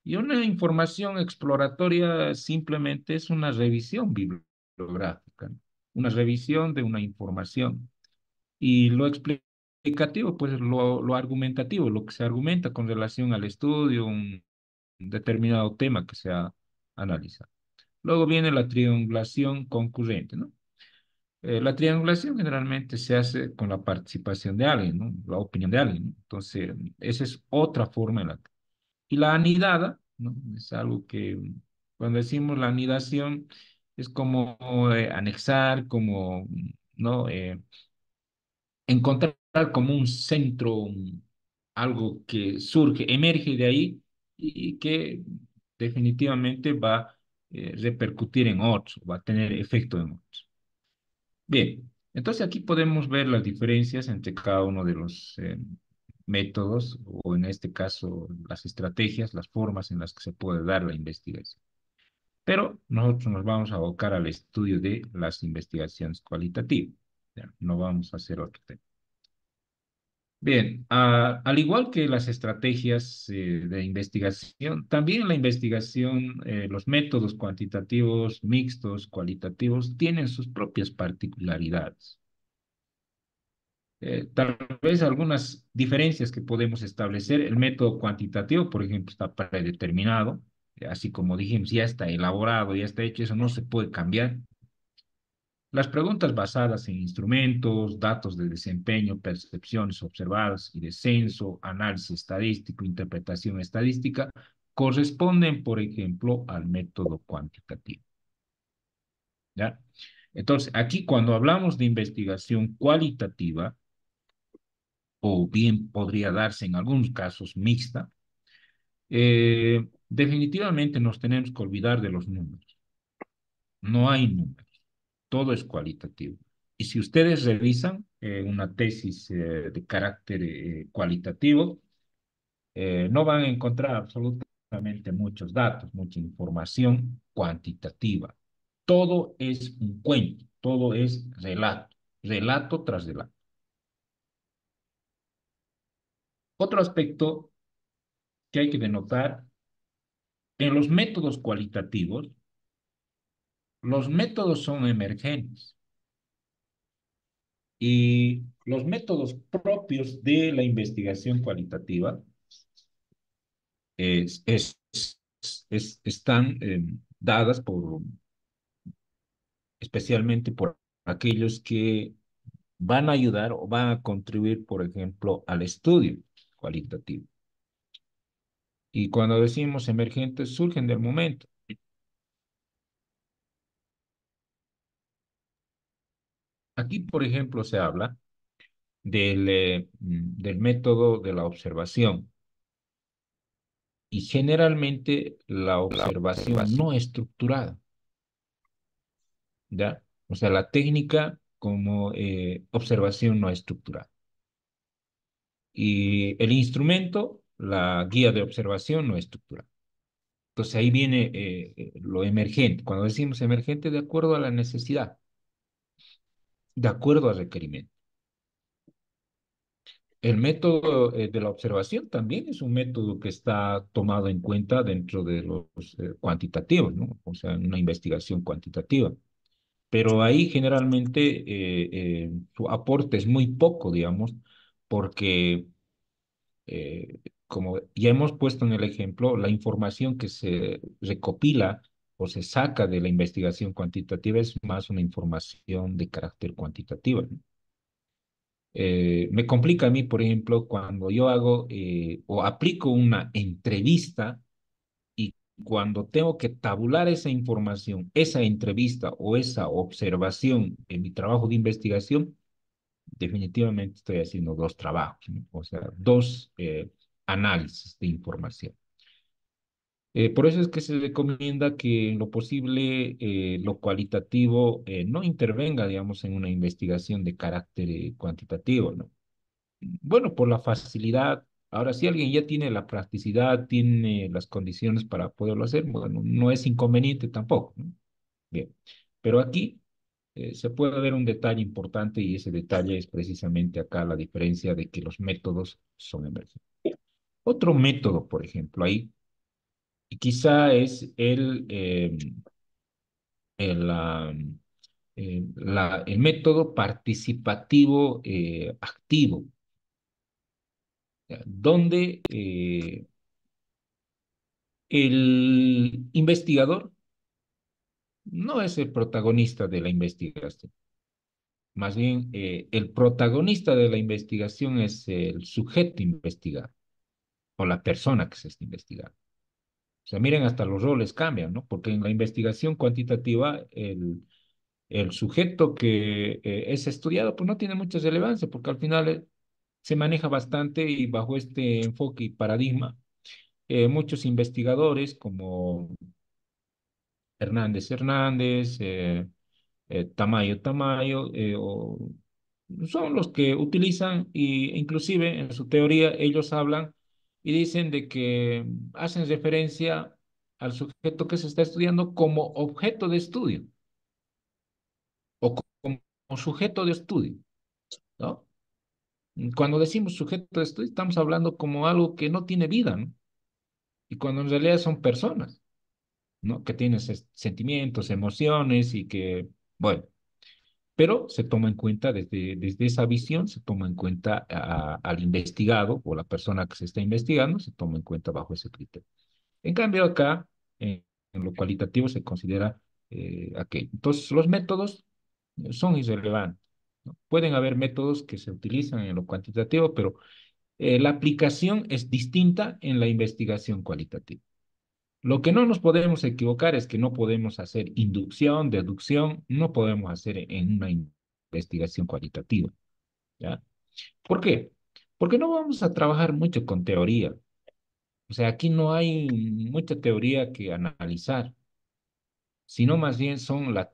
y una información exploratoria simplemente es una revisión bibliográfica, ¿no? Una revisión de una información. Y lo explicativo, pues lo argumentativo, lo que se argumenta con relación al estudio, un determinado tema que se ha analizado. Luego viene la triangulación concurrente, ¿no? La triangulación generalmente se hace con la participación de alguien, ¿no? La opinión de alguien, ¿no? Entonces, esa es otra forma en la que... Y la anidada, ¿no? Es algo que, cuando decimos la anidación, Es como anexar, como, ¿no? Encontrar como un centro, algo que surge, emerge de ahí y que definitivamente va a repercutir en otros, va a tener efecto en otros. Bien, entonces aquí podemos ver las diferencias entre cada uno de los métodos, o en este caso las estrategias, las formas en las que se puede dar la investigación. Pero nosotros nos vamos a abocar al estudio de las investigaciones cualitativas. Ya, no vamos a hacer otro tema. Bien, al igual que las estrategias de investigación, también la investigación, los métodos cuantitativos, mixtos, cualitativos, tienen sus propias particularidades. Tal vez algunas diferencias que podemos establecer, el método cuantitativo, por ejemplo, está predeterminado, así como dijimos, ya está elaborado, ya está hecho, eso no se puede cambiar. Las preguntas basadas en instrumentos, datos de desempeño, percepciones observadas y descenso, análisis estadístico, interpretación estadística, corresponden, por ejemplo, al método cuantitativo. ¿Ya? Entonces, aquí cuando hablamos de investigación cualitativa, o bien podría darse en algunos casos mixta, definitivamente nos tenemos que olvidar de los números. No hay números, todo es cualitativo. Y si ustedes revisan una tesis de carácter cualitativo, no van a encontrar absolutamente muchos datos, mucha información cuantitativa. Todo es un cuento, todo es relato, relato tras relato. Otro aspecto que hay que denotar, en los métodos cualitativos, los métodos son emergentes y los métodos propios de la investigación cualitativa es, es, están dadas por, especialmente por aquellos que van a ayudar o van a contribuir, por ejemplo, al estudio cualitativo. Y cuando decimos emergentes, surgen del momento. Aquí, por ejemplo, se habla del método de la observación. Y generalmente la observación no estructurada, ¿ya? O sea, la técnica como observación no estructurada. Y el instrumento, la guía de observación no estructurada. Entonces ahí viene lo emergente. Cuando decimos emergente, de acuerdo a la necesidad, de acuerdo al requerimiento. El método de la observación también es un método que está tomado en cuenta dentro de los cuantitativos, ¿no? O sea, una investigación cuantitativa. Pero ahí generalmente su aporte es muy poco, digamos, porque, como ya hemos puesto en el ejemplo, la información que se recopila o se saca de la investigación cuantitativa es más una información de carácter cuantitativo, ¿no? Me complica a mí, por ejemplo, cuando yo hago o aplico una entrevista y cuando tengo que tabular esa información, esa entrevista o esa observación en mi trabajo de investigación, definitivamente estoy haciendo dos trabajos, ¿no? O sea, dos análisis de información. Por eso es que se recomienda que en lo posible lo cualitativo no intervenga, digamos, en una investigación de carácter cuantitativo, ¿no? Bueno, por la facilidad. Ahora, si alguien ya tiene la practicidad, tiene las condiciones para poderlo hacer, bueno, no es inconveniente tampoco, ¿no? Bien, pero aquí se puede ver un detalle importante y ese detalle es precisamente acá la diferencia de que los métodos son emergentes. Otro método, por ejemplo, ahí, y quizá es el, ah, el método participativo activo, ¿ya? Donde el investigador no es el protagonista de la investigación. Más bien, el protagonista de la investigación es el sujeto investigado o la persona que se está investigando. O sea, miren, hasta los roles cambian, ¿no? Porque en la investigación cuantitativa, el sujeto que es estudiado, pues no tiene mucha relevancia, porque al final se maneja bastante y bajo este enfoque y paradigma, muchos investigadores como Hernández Hernández, Tamayo Tamayo, son los que utilizan y inclusive en su teoría ellos hablan y dicen de que hacen referencia al sujeto que se está estudiando como objeto de estudio o como sujeto de estudio, ¿no? Cuando decimos sujeto de estudio estamos hablando como algo que no tiene vida, ¿no? Y cuando en realidad son personas, ¿no? Que tienen sentimientos, emociones y que, bueno, pero se toma en cuenta desde esa visión, se toma en cuenta al investigado o la persona que se está investigando, se toma en cuenta bajo ese criterio. En cambio, acá, en lo cualitativo, se considera aquello. Entonces, los métodos son irrelevantes, ¿no? Pueden haber métodos que se utilizan en lo cuantitativo, pero la aplicación es distinta en la investigación cualitativa. Lo que no nos podemos equivocar es que no podemos hacer inducción, deducción, no podemos hacer en una investigación cualitativa, ¿ya? ¿Por qué? Porque no vamos a trabajar mucho con teoría. O sea, aquí no hay mucha teoría que analizar, sino más bien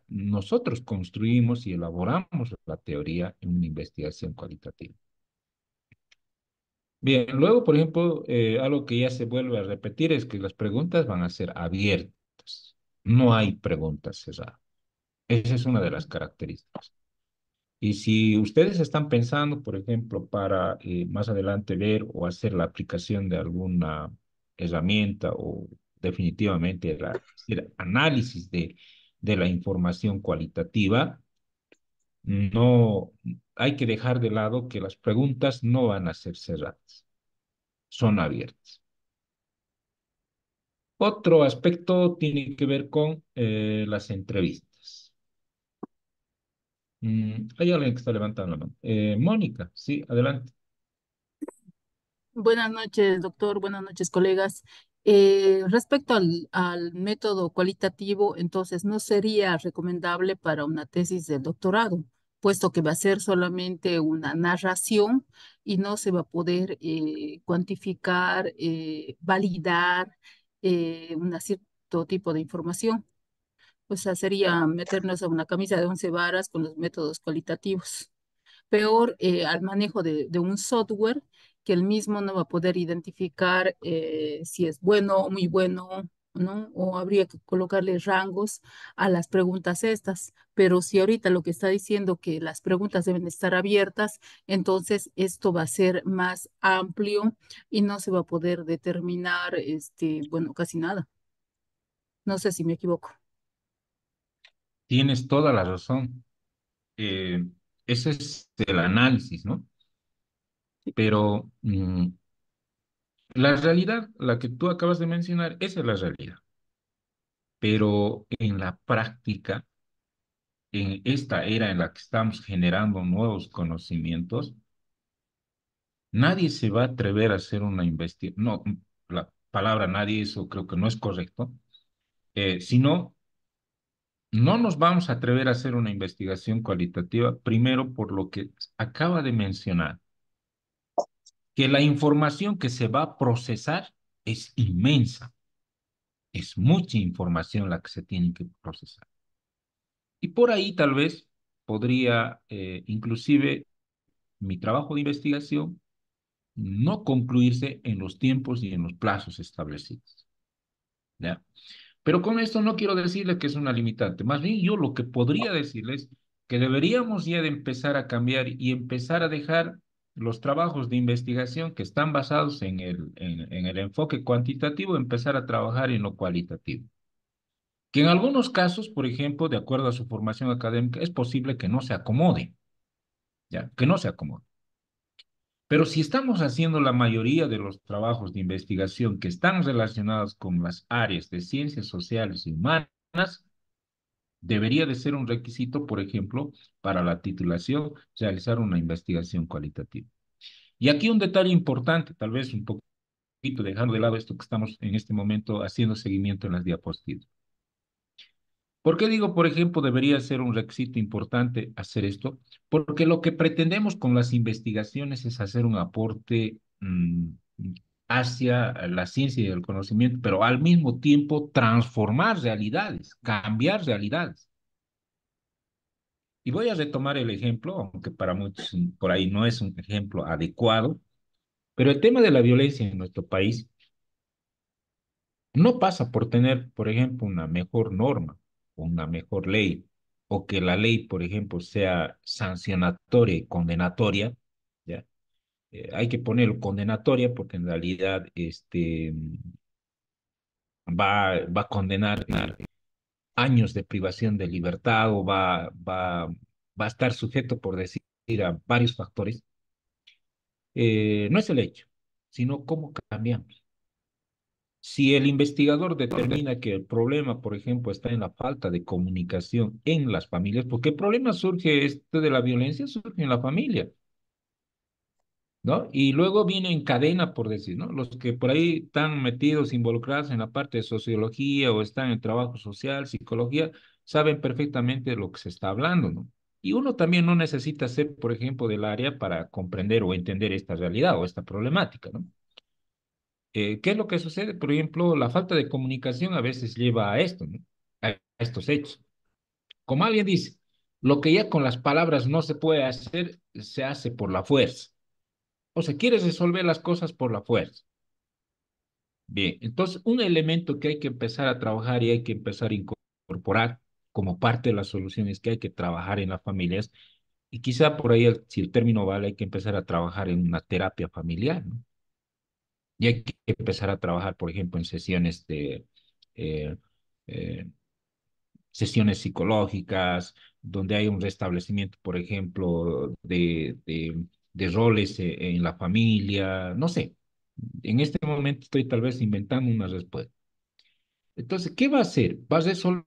nosotros construimos y elaboramos la teoría en una investigación cualitativa. Bien, luego, por ejemplo, algo que ya se vuelve a repetir es que las preguntas van a ser abiertas. No hay preguntas cerradas. Esa es una de las características. Y si ustedes están pensando, por ejemplo, para más adelante ver o hacer la aplicación de alguna herramienta o definitivamente el análisis de la información cualitativa, no hay que dejar de lado que las preguntas no van a ser cerradas, son abiertas. Otro aspecto tiene que ver con las entrevistas. Hay alguien que está levantando la mano. Mónica, sí, adelante. Buenas noches, doctor. Buenas noches, colegas. Respecto al método cualitativo, entonces no sería recomendable para una tesis de doctorado, puesto que va a ser solamente una narración y no se va a poder cuantificar, validar un cierto tipo de información. O sea, sería meternos a una camisa de 11 varas con los métodos cualitativos. Peor al manejo de un software que el mismo no va a poder identificar si es bueno o muy bueno, ¿no? O habría que colocarle rangos a las preguntas estas. Pero si ahorita lo que está diciendo que las preguntas deben estar abiertas, entonces esto va a ser más amplio y no se va a poder determinar, bueno, casi nada. No sé si me equivoco. Tienes toda la razón. Eh, Ese es el análisis, ¿no? Pero la realidad, la que tú acabas de mencionar, esa es la realidad. Pero en la práctica, en esta era en la que estamos generando nuevos conocimientos, nadie se va a atrever a hacer una investigación. No, la palabra nadie, eso creo que no es correcto. Sino, no nos vamos a atrever a hacer una investigación cualitativa, primero por lo que acaba de mencionar, que la información que se va a procesar es inmensa, es mucha información la que se tiene que procesar. Y por ahí tal vez podría, inclusive, mi trabajo de investigación no concluirse en los tiempos y en los plazos establecidos, ¿ya? Pero con esto no quiero decirle que es una limitante. Más bien yo lo que podría decirles que deberíamos ya de empezar a cambiar y empezar a dejar los trabajos de investigación que están basados en el enfoque cuantitativo, empezar a trabajar en lo cualitativo. Que en algunos casos, por ejemplo, de acuerdo a su formación académica, es posible que no se acomode, ¿ya? Que no se acomode. Pero si estamos haciendo la mayoría de los trabajos de investigación que están relacionados con las áreas de ciencias sociales y humanas, debería de ser un requisito, por ejemplo, para la titulación, realizar una investigación cualitativa. Y aquí un detalle importante, tal vez un poco dejando de lado esto que estamos en este momento haciendo seguimiento en las diapositivas. ¿Por qué digo, por ejemplo, debería ser un requisito importante hacer esto? Porque lo que pretendemos con las investigaciones es hacer un aporte hacia la ciencia y el conocimiento, pero al mismo tiempo transformar realidades, cambiar realidades. Y voy a retomar el ejemplo, aunque para muchos por ahí no es un ejemplo adecuado, pero el tema de la violencia en nuestro país no pasa por tener, por ejemplo, una mejor norma o una mejor ley, o que la ley, por ejemplo, sea sancionatoria y condenatoria, ¿ya? Hay que poner condenatoria porque en realidad va a condenar años de privación de libertad o va a estar sujeto, por decir, a varios factores. No es el hecho, sino cómo cambiamos. Si el investigador determina que el problema, por ejemplo, está en la falta de comunicación en las familias, porque el problema surge, este de la violencia surge en la familia, ¿no? Y luego viene en cadena, por decir, ¿no? Los que por ahí están metidos, involucrados en la parte de sociología o están en trabajo social, psicología, saben perfectamente de lo que se está hablando, ¿no? Y uno también no necesita ser, por ejemplo, del área para comprender o entender esta realidad o esta problemática, ¿no? ¿Qué es lo que sucede? Por ejemplo, la falta de comunicación a veces lleva a esto, ¿no? A estos hechos. Como alguien dice, lo que ya con las palabras no se puede hacer, se hace por la fuerza. O sea, quieres resolver las cosas por la fuerza. Bien, entonces un elemento que hay que empezar a trabajar y hay que empezar a incorporar como parte de las soluciones que hay que trabajar en las familias, y quizá por ahí, si el término vale, hay que empezar a trabajar en una terapia familiar, ¿no? Y hay que empezar a trabajar, por ejemplo, en sesiones eh, eh, sesiones psicológicas, donde hay un restablecimiento, por ejemplo, de roles en la familia, no sé. En este momento estoy tal vez inventando una respuesta. Entonces, ¿qué va a hacer? Va a resolver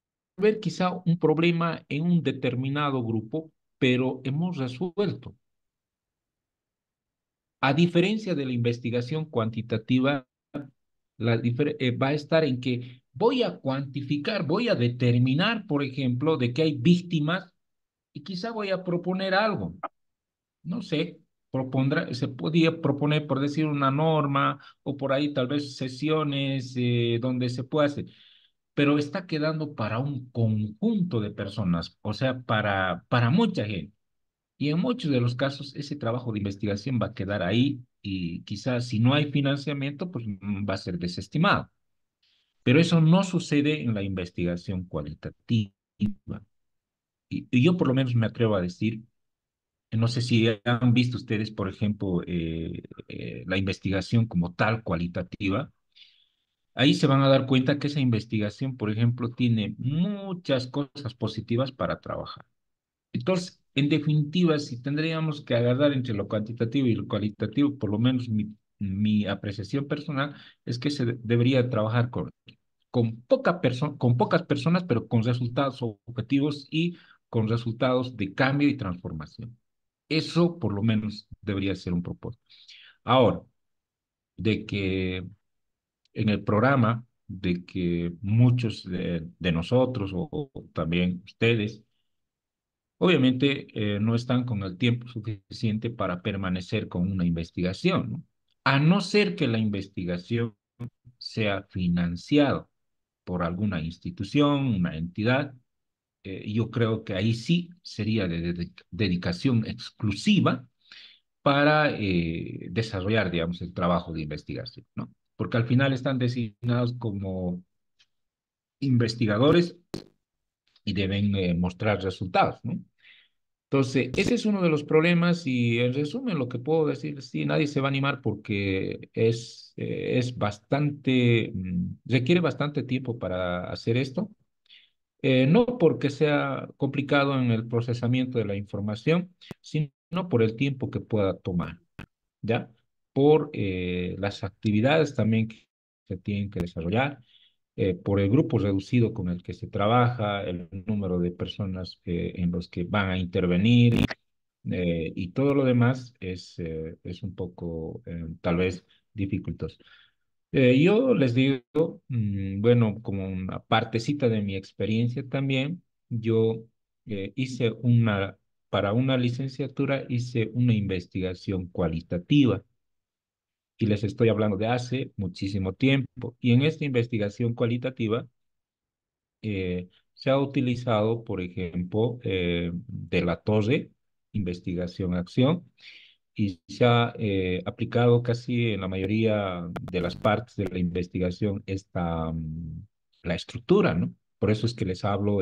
quizá un problema en un determinado grupo, pero hemos resuelto. A diferencia de la investigación cuantitativa, va a estar en que voy a cuantificar, voy a determinar, por ejemplo, de que hay víctimas y quizá voy a proponer algo. No sé, se podría proponer, por decir, una norma o por ahí tal vez sesiones donde se pueda hacer, pero está quedando para un conjunto de personas, o sea, para mucha gente. Y en muchos de los casos ese trabajo de investigación va a quedar ahí y quizás si no hay financiamiento, pues va a ser desestimado. Pero eso no sucede en la investigación cualitativa. Y yo por lo menos me atrevo a decir, no sé si han visto ustedes, por ejemplo, la investigación como tal cualitativa. Ahí se van a dar cuenta que esa investigación, por ejemplo, tiene muchas cosas positivas para trabajar. Entonces, en definitiva, si tendríamos que agarrar entre lo cuantitativo y lo cualitativo, por lo menos mi apreciación personal es que debería trabajar con pocas personas, pero con resultados objetivos y con resultados de cambio y transformación. Eso por lo menos debería ser un propósito. Ahora, de que en el programa, de que muchos de nosotros o también ustedes, obviamente no están con el tiempo suficiente para permanecer con una investigación, ¿no? A no ser que la investigación sea financiada por alguna institución, una entidad, yo creo que ahí sí sería de dedicación exclusiva para desarrollar, digamos, el trabajo de investigación, ¿no? Porque al final están designados como investigadores y deben mostrar resultados, ¿no? Entonces, ese es uno de los problemas y en resumen lo que puedo decir, sí, nadie se va a animar porque es bastante, requiere bastante tiempo para hacer esto. No porque sea complicado en el procesamiento de la información, sino por el tiempo que pueda tomar, ¿ya? Por las actividades también que se tienen que desarrollar, por el grupo reducido con el que se trabaja, el número de personas en los que van a intervenir y todo lo demás es un poco tal vez dificultoso. Yo les digo, bueno, como una partecita de mi experiencia también, yo hice para una licenciatura hice una investigación cualitativa y les estoy hablando de hace muchísimo tiempo. Y en esta investigación cualitativa se ha utilizado, por ejemplo, de la torre, investigación-acción, y se ha aplicado casi en la mayoría de las partes de la investigación la estructura, ¿no? Por eso es que les hablo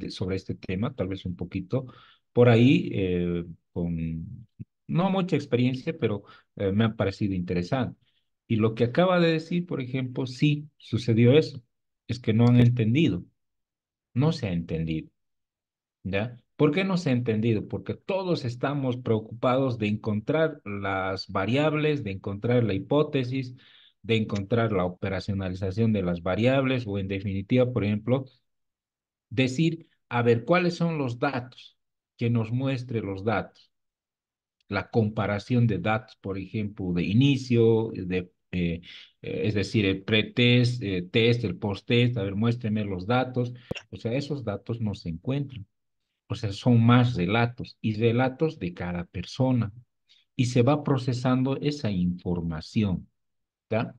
sobre este tema, tal vez un poquito por ahí, con no mucha experiencia, pero me ha parecido interesante. Y lo que acaba de decir, por ejemplo, sí sucedió eso, es que no han entendido, no se ha entendido. ¿Ya? ¿Por qué no se ha entendido? Porque todos estamos preocupados de encontrar las variables, de encontrar la hipótesis, de encontrar la operacionalización de las variables o en definitiva, por ejemplo, decir, a ver, ¿cuáles son los datos? Que nos muestre los datos. La comparación de datos, por ejemplo, de inicio, es decir, el pretest, test, el post-test, a ver, muéstreme los datos. O sea, esos datos no se encuentran. O sea, son más relatos y relatos de cada persona. Y se va procesando esa información, ¿ya?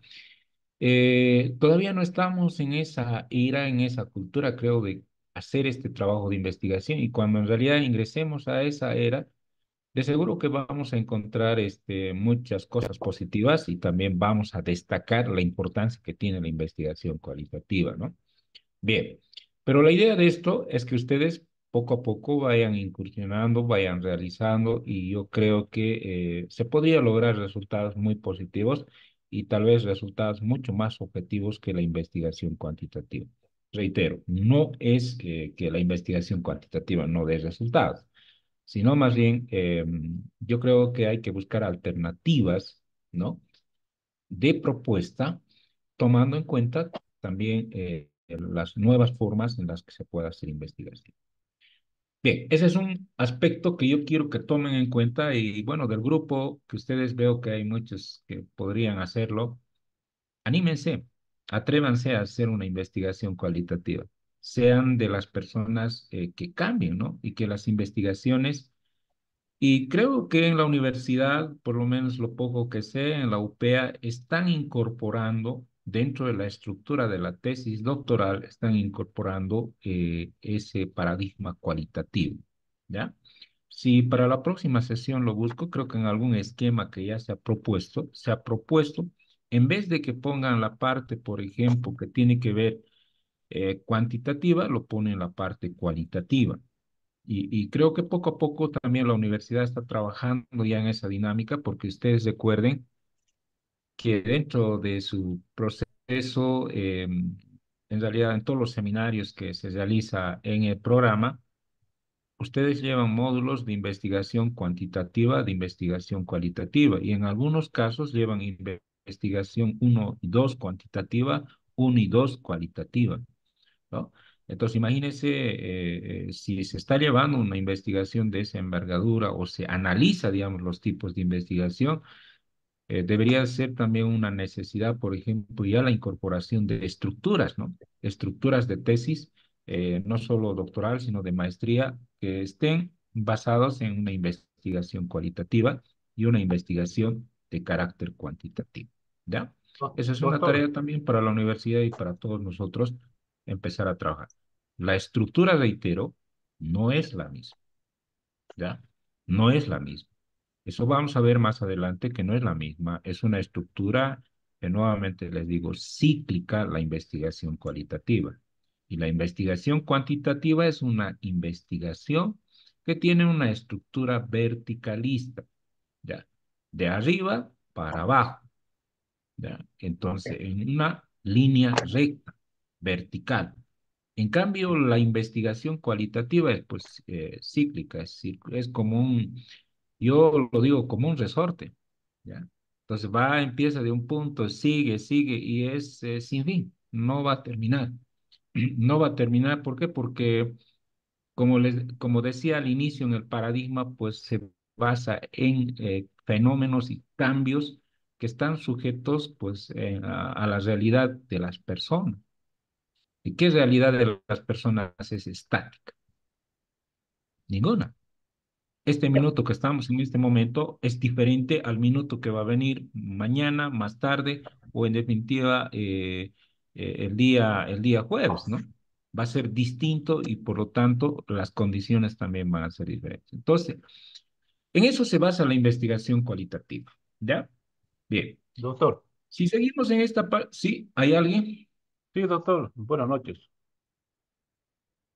Todavía no estamos en esa era, en esa cultura, creo, de hacer este trabajo de investigación. Y cuando en realidad ingresemos a esa era, de seguro que vamos a encontrar muchas cosas positivas y también vamos a destacar la importancia que tiene la investigación cualitativa, ¿no? Bien, pero la idea de esto es que ustedes poco a poco vayan incursionando, vayan realizando y yo creo que se podría lograr resultados muy positivos y tal vez resultados mucho más objetivos que la investigación cuantitativa. Reitero, no es que la investigación cuantitativa no dé resultados, sino más bien yo creo que hay que buscar alternativas, ¿no? De propuesta, tomando en cuenta también las nuevas formas en las que se pueda hacer investigación. Bien, ese es un aspecto que yo quiero que tomen en cuenta y bueno, del grupo que ustedes veo que hay muchos que podrían hacerlo, anímense, atrévanse a hacer una investigación cualitativa. Sean de las personas que cambien, ¿no? Y que las investigaciones y creo que en la universidad, por lo menos lo poco que sé, en la UPEA, están incorporando dentro de la estructura de la tesis doctoral, están incorporando ese paradigma cualitativo, ¿ya? Si para la próxima sesión lo busco, creo que en algún esquema que ya se ha propuesto, en vez de que pongan la parte, por ejemplo, que tiene que ver cuantitativa, lo ponen la parte cualitativa. Y creo que poco a poco también la universidad está trabajando ya en esa dinámica, porque ustedes recuerden que dentro de su proceso, en realidad en todos los seminarios que se realiza en el programa, ustedes llevan módulos de investigación cuantitativa, de investigación cualitativa, y en algunos casos llevan investigación uno y 2 cuantitativa, uno y 2 cualitativa. ¿No? Entonces, imagínense si se está llevando una investigación de esa envergadura o se analiza, digamos, los tipos de investigación, debería ser también una necesidad, por ejemplo, ya la incorporación de estructuras, ¿no? Estructuras de tesis, no solo doctoral, sino de maestría, que estén basadas en una investigación cualitativa y una investigación de carácter cuantitativo, ¿ya? Esa es una Doctor, tarea también para la universidad y para todos nosotros empezar a trabajar. La estructura, reitero, no es la misma, ¿ya? No es la misma. Eso vamos a ver más adelante que no es la misma. Es una estructura que nuevamente les digo, cíclica la investigación cualitativa. Y la investigación cuantitativa es una investigación que tiene una estructura verticalista, ¿ya? De arriba para abajo, ¿ya? Entonces, en una línea recta, vertical. En cambio, la investigación cualitativa es pues cíclica, es como yo lo digo como un resorte, ¿ya? Entonces va, empieza de un punto, sigue y es sin fin, no va a terminar. No va a terminar, ¿por qué? Porque como decía al inicio en el paradigma, pues se basa en fenómenos y cambios que están sujetos pues a la realidad de las personas. ¿Y qué realidad de las personas es estática? Ninguna. Este minuto que estamos en este momento es diferente al minuto que va a venir mañana, más tarde, o en definitiva el día jueves, ¿no? Va a ser distinto y por lo tanto las condiciones también van a ser diferentes. Entonces, en eso se basa la investigación cualitativa, ¿ya? Bien. Doctor, Si seguimos en esta parte, ¿sí? ¿Hay alguien? sí, doctor, buenas noches.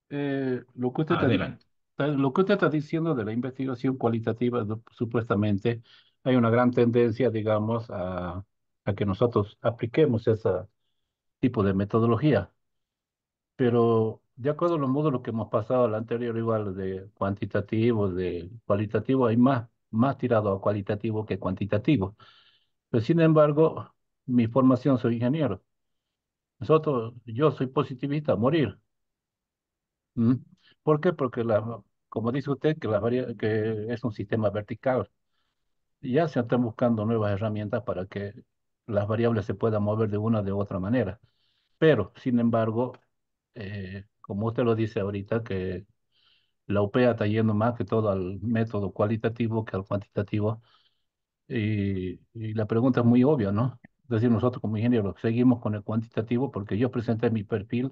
Lo que usted Adelante. lo que usted está diciendo de la investigación cualitativa, supuestamente hay una gran tendencia, digamos, a que nosotros apliquemos ese tipo de metodología, pero de acuerdo a los módulos que hemos pasado al anterior, igual de cuantitativo, de cualitativo, hay más tirado a cualitativo que cuantitativo. Pero sin embargo, mi formación soy ingeniero. Yo soy positivista a morir. ¿Mm? ¿Por qué? Porque como dice usted, que es un sistema vertical. Ya se están buscando nuevas herramientas para que las variables se puedan mover de una de otra manera. Pero, sin embargo, como usted lo dice ahorita, que la UPEA está yendo más que todo al método cualitativo que al cuantitativo. Y la pregunta es muy obvia, ¿no? Es decir, nosotros como ingenieros seguimos con el cuantitativo porque yo presenté mi perfil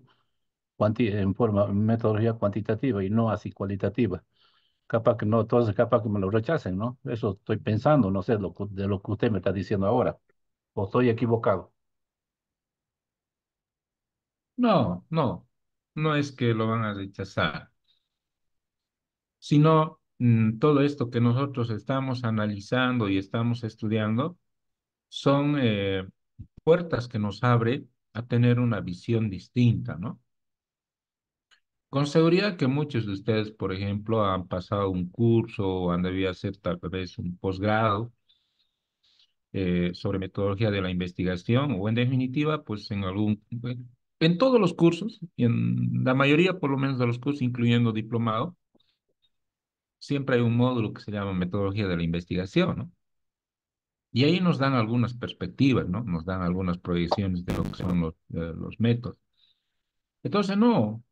en forma, metodología cuantitativa y no así cualitativa. Capaz que no, entonces capaz que me lo rechacen, ¿no? Eso estoy pensando, no sé, de lo que usted me está diciendo ahora. ¿O estoy equivocado? No, no, no es que lo van a rechazar, sino todo esto que nosotros estamos analizando y estamos estudiando son puertas que nos abre a tener una visión distinta, ¿no? Con seguridad que muchos de ustedes, por ejemplo, han pasado un curso o han debido hacer tal vez un posgrado sobre metodología de la investigación o en definitiva, pues bueno, en todos los cursos, y en la mayoría por lo menos de los cursos, incluyendo diplomado, siempre hay un módulo que se llama metodología de la investigación, ¿no? Y ahí nos dan algunas perspectivas, ¿no? Nos dan algunas proyecciones de lo que son los métodos. Entonces, no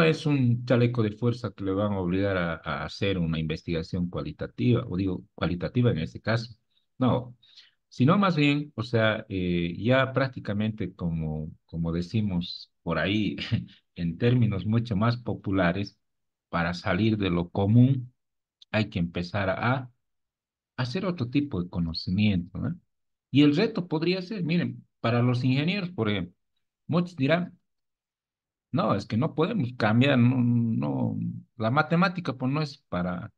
es un chaleco de fuerza que le van a obligar a hacer una investigación cualitativa, o digo, cualitativa en este caso. No, sino más bien, o sea, ya prácticamente como decimos por ahí, en términos mucho más populares, para salir de lo común, hay que empezar a hacer otro tipo de conocimiento, ¿no? Y el reto podría ser, miren, para los ingenieros, por ejemplo, muchos dirán, no, es que no podemos cambiar, no, la matemática pues no es para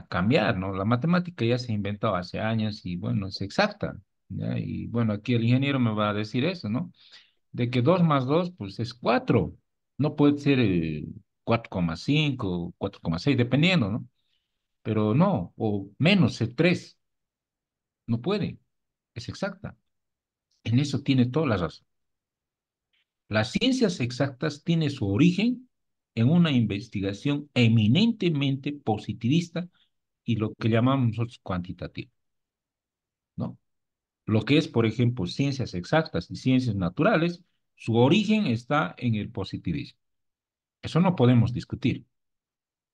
cambiar, ¿no? La matemática ya se inventó hace años y bueno, es exacta, ¿ya? Y bueno, aquí el ingeniero me va a decir eso, ¿no? De que 2 más 2 pues es 4, no puede ser 4,5, 4,6, dependiendo, ¿no? Pero no, o menos el 3, no puede, es exacta. En eso tiene toda la razón. Las ciencias exactas tienen su origen en una investigación eminentemente positivista y lo que llamamos nosotros cuantitativa, ¿no? Lo que es, por ejemplo, ciencias exactas y ciencias naturales, su origen está en el positivismo. Eso no podemos discutir,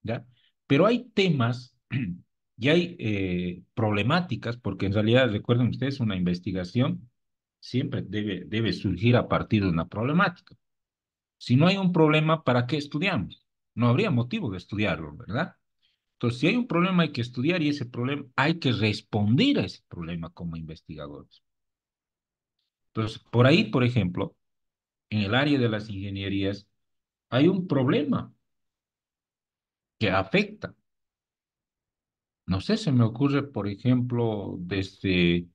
¿ya? Pero hay temas y hay problemáticas, porque en realidad, recuerden ustedes, una investigación siempre debe surgir a partir de una problemática. Si no hay un problema, ¿para qué estudiamos? No habría motivo de estudiarlo, ¿verdad? Entonces, si hay un problema, hay que estudiar y ese problema hay que responder a ese problema como investigadores. Entonces, por ahí, por ejemplo, en el área de las ingenierías, hay un problema que afecta. No sé, se me ocurre, por ejemplo, desde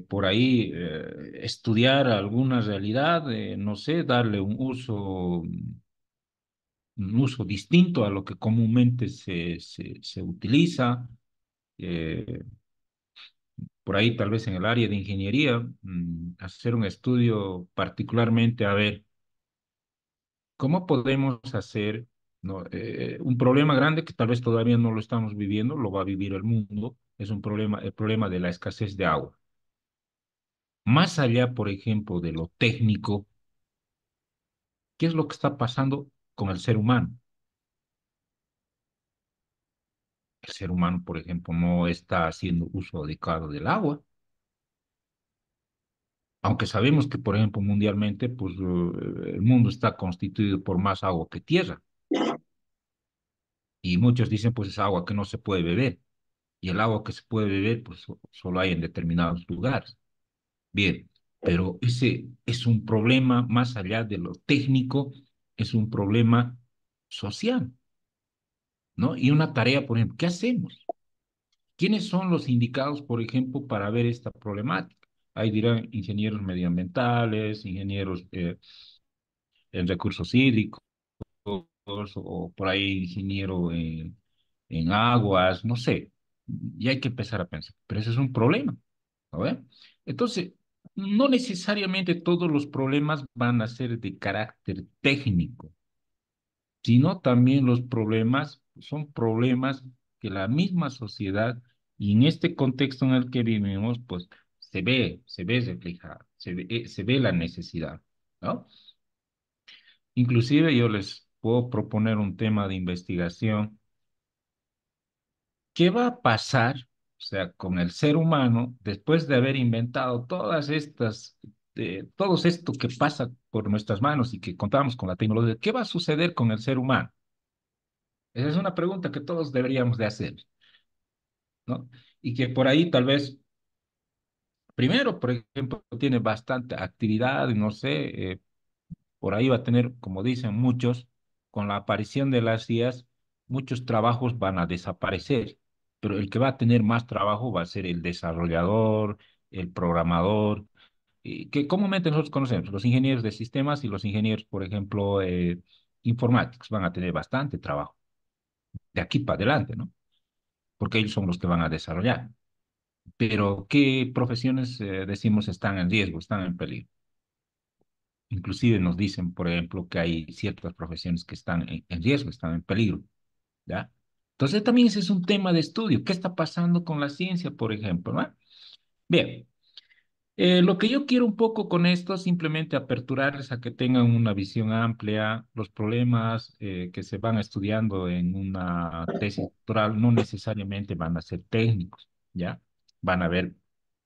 por ahí estudiar alguna realidad, no sé, darle un uso distinto a lo que comúnmente se utiliza. eh, por ahí, tal vez en el área de ingeniería, hacer un estudio particularmente a ver cómo podemos hacer, ¿no? Un problema grande que tal vez todavía no lo estamos viviendo, lo va a vivir el mundo, es un problema, el problema de la escasez de agua. Más allá, por ejemplo, de lo técnico, ¿qué es lo que está pasando con el ser humano? El ser humano, por ejemplo, no está haciendo uso adecuado del agua, aunque sabemos que, por ejemplo, mundialmente, pues el mundo está constituido por más agua que tierra, y muchos dicen, pues es agua que no se puede beber, y el agua que se puede beber, pues solo hay en determinados lugares. Bien, pero ese es un problema más allá de lo técnico, es un problema social, ¿no? Y una tarea, por ejemplo, ¿qué hacemos? ¿Quiénes son los indicados, por ejemplo, para ver esta problemática? Ahí dirán ingenieros medioambientales, ingenieros en recursos hídricos, o por ahí ingeniero en aguas, no sé. Y hay que empezar a pensar, pero ese es un problema, ¿no ve? Entonces, no necesariamente todos los problemas van a ser de carácter técnico, sino también los problemas son problemas que la misma sociedad, y en este contexto en el que vivimos, pues se ve reflejada, se ve la necesidad, ¿no? Inclusive yo les puedo proponer un tema de investigación. ¿Qué va a pasar, o sea, con el ser humano después de haber inventado todas estas, todo esto que pasa por nuestras manos y que contamos con la tecnología? ¿Qué va a suceder con el ser humano? Esa es una pregunta que todos deberíamos de hacer, ¿no? Y que por ahí tal vez, primero, por ejemplo, tiene bastante actividad, no sé, por ahí va a tener, como dicen muchos, con la aparición de las IAs, muchos trabajos van a desaparecer, pero el que va a tener más trabajo va a ser el desarrollador, el programador, que comúnmente nosotros conocemos, los ingenieros de sistemas y los ingenieros, por ejemplo, informáticos van a tener bastante trabajo de aquí para adelante, ¿no? Porque ellos son los que van a desarrollar. Pero, ¿qué profesiones decimos están en riesgo, están en peligro? Inclusive nos dicen, por ejemplo, que hay ciertas profesiones que están en riesgo, están en peligro, ¿ya? Entonces también ese es un tema de estudio. ¿Qué está pasando con la ciencia, por ejemplo, ¿no? Bien, lo que yo quiero un poco con esto es simplemente aperturarles a que tengan una visión amplia. Los problemas que se van estudiando en una tesis doctoral no necesariamente van a ser técnicos, ¿ya? Van a haber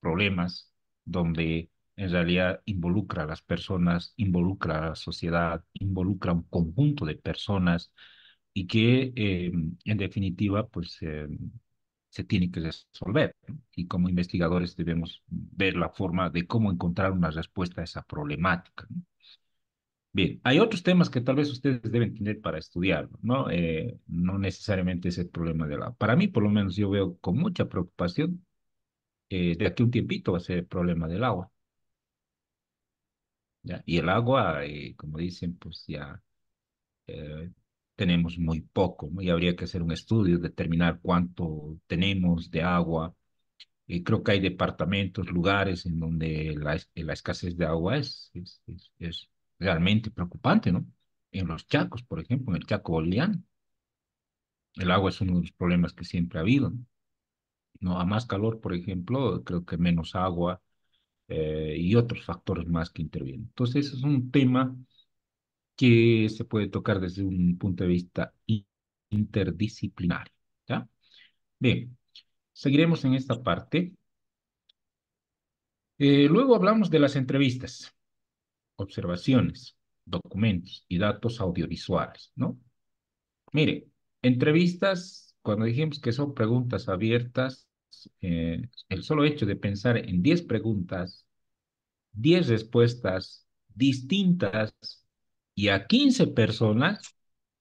problemas donde en realidad involucra a las personas, involucra a la sociedad, involucra a un conjunto de personas y que en definitiva pues se tiene que resolver, ¿no? Y como investigadores debemos ver la forma de cómo encontrar una respuesta a esa problemática, ¿no? Bien, hay otros temas que tal vez ustedes deben tener para estudiar, ¿no? No necesariamente es el problema del agua. Para mí, por lo menos, yo veo con mucha preocupación, de aquí a un tiempito va a ser el problema del agua, ¿ya? Y el agua, como dicen, pues ya eh, tenemos muy poco, ¿no? Y habría que hacer un estudio, determinar cuánto tenemos de agua. Creo que hay departamentos, lugares en donde la escasez de agua es realmente preocupante, ¿no? En los Chacos, por ejemplo, en el Chaco boliviano, el agua es uno de los problemas que siempre ha habido, ¿no? No, a más calor, por ejemplo, creo que menos agua, y otros factores más que intervienen. Entonces, es un tema que se puede tocar desde un punto de vista interdisciplinario, ¿ya? Bien, seguiremos en esta parte. Luego hablamos de las entrevistas, observaciones, documentos y datos audiovisuales, ¿no? Mire, entrevistas, cuando dijimos que son preguntas abiertas, el solo hecho de pensar en 10 preguntas, 10 respuestas distintas y a 15 personas,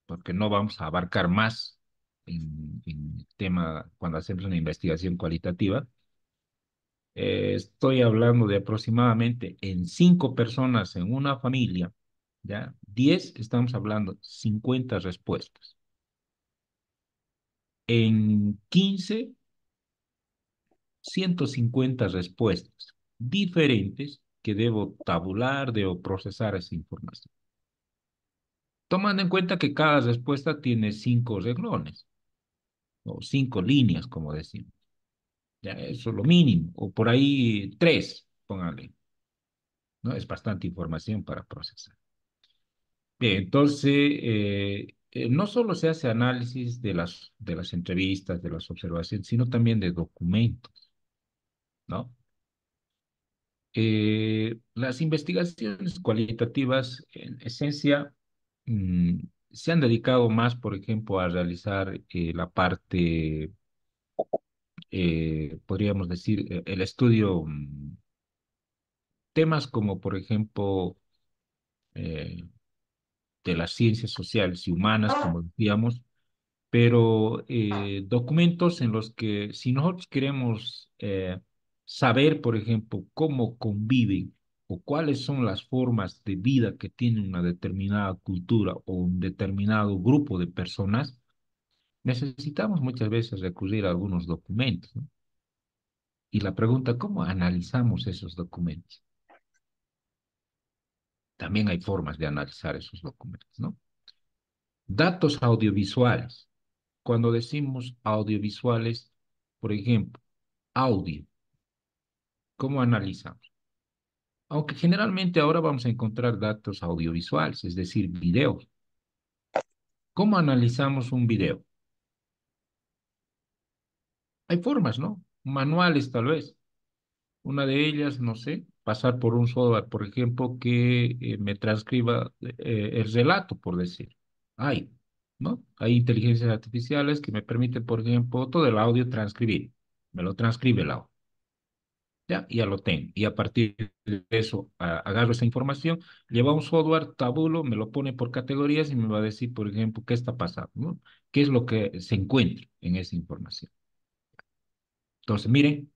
porque no vamos a abarcar más en el tema cuando hacemos una investigación cualitativa. Estoy hablando de aproximadamente en 5 personas en una familia, ¿ya? 10, estamos hablando 50 respuestas. En 15, 150 respuestas diferentes que debo tabular, debo procesar esa información. Tomando en cuenta que cada respuesta tiene 5 renglones o 5 líneas, como decimos. Ya, eso es lo mínimo, o por ahí 3, póngale, ¿no? Es bastante información para procesar. Bien, entonces, no solo se hace análisis de las entrevistas, de las observaciones, sino también de documentos, ¿no? Las investigaciones cualitativas, en esencia, mm, se han dedicado más, por ejemplo, a realizar la parte, podríamos decir, el estudio, temas como, por ejemplo, eh, de las ciencias sociales y humanas, como decíamos, pero documentos en los que si nosotros queremos saber, por ejemplo, cómo conviven o cuáles son las formas de vida que tiene una determinada cultura o un determinado grupo de personas, necesitamos muchas veces recurrir a algunos documentos, ¿no? Y la pregunta, ¿cómo analizamos esos documentos? También hay formas de analizar esos documentos, ¿no? Datos audiovisuales. Cuando decimos audiovisuales, por ejemplo, audio, ¿cómo analizamos? Aunque generalmente ahora vamos a encontrar datos audiovisuales, es decir, videos. ¿Cómo analizamos un video? Hay formas, ¿no? Manuales tal vez. Una de ellas, no sé, pasar por un software, por ejemplo, que me transcriba el relato, por decir. Hay, ¿no? Hay inteligencias artificiales que me permiten, por ejemplo, todo el audio transcribir. Me lo transcribe el audio. Ya lo tengo. Y a partir de eso, agarro esa información, llevo a un software, tabulo, me lo pone por categorías y me va a decir, por ejemplo, qué está pasando, ¿no? ¿Qué es lo que se encuentra en esa información? Entonces, miren,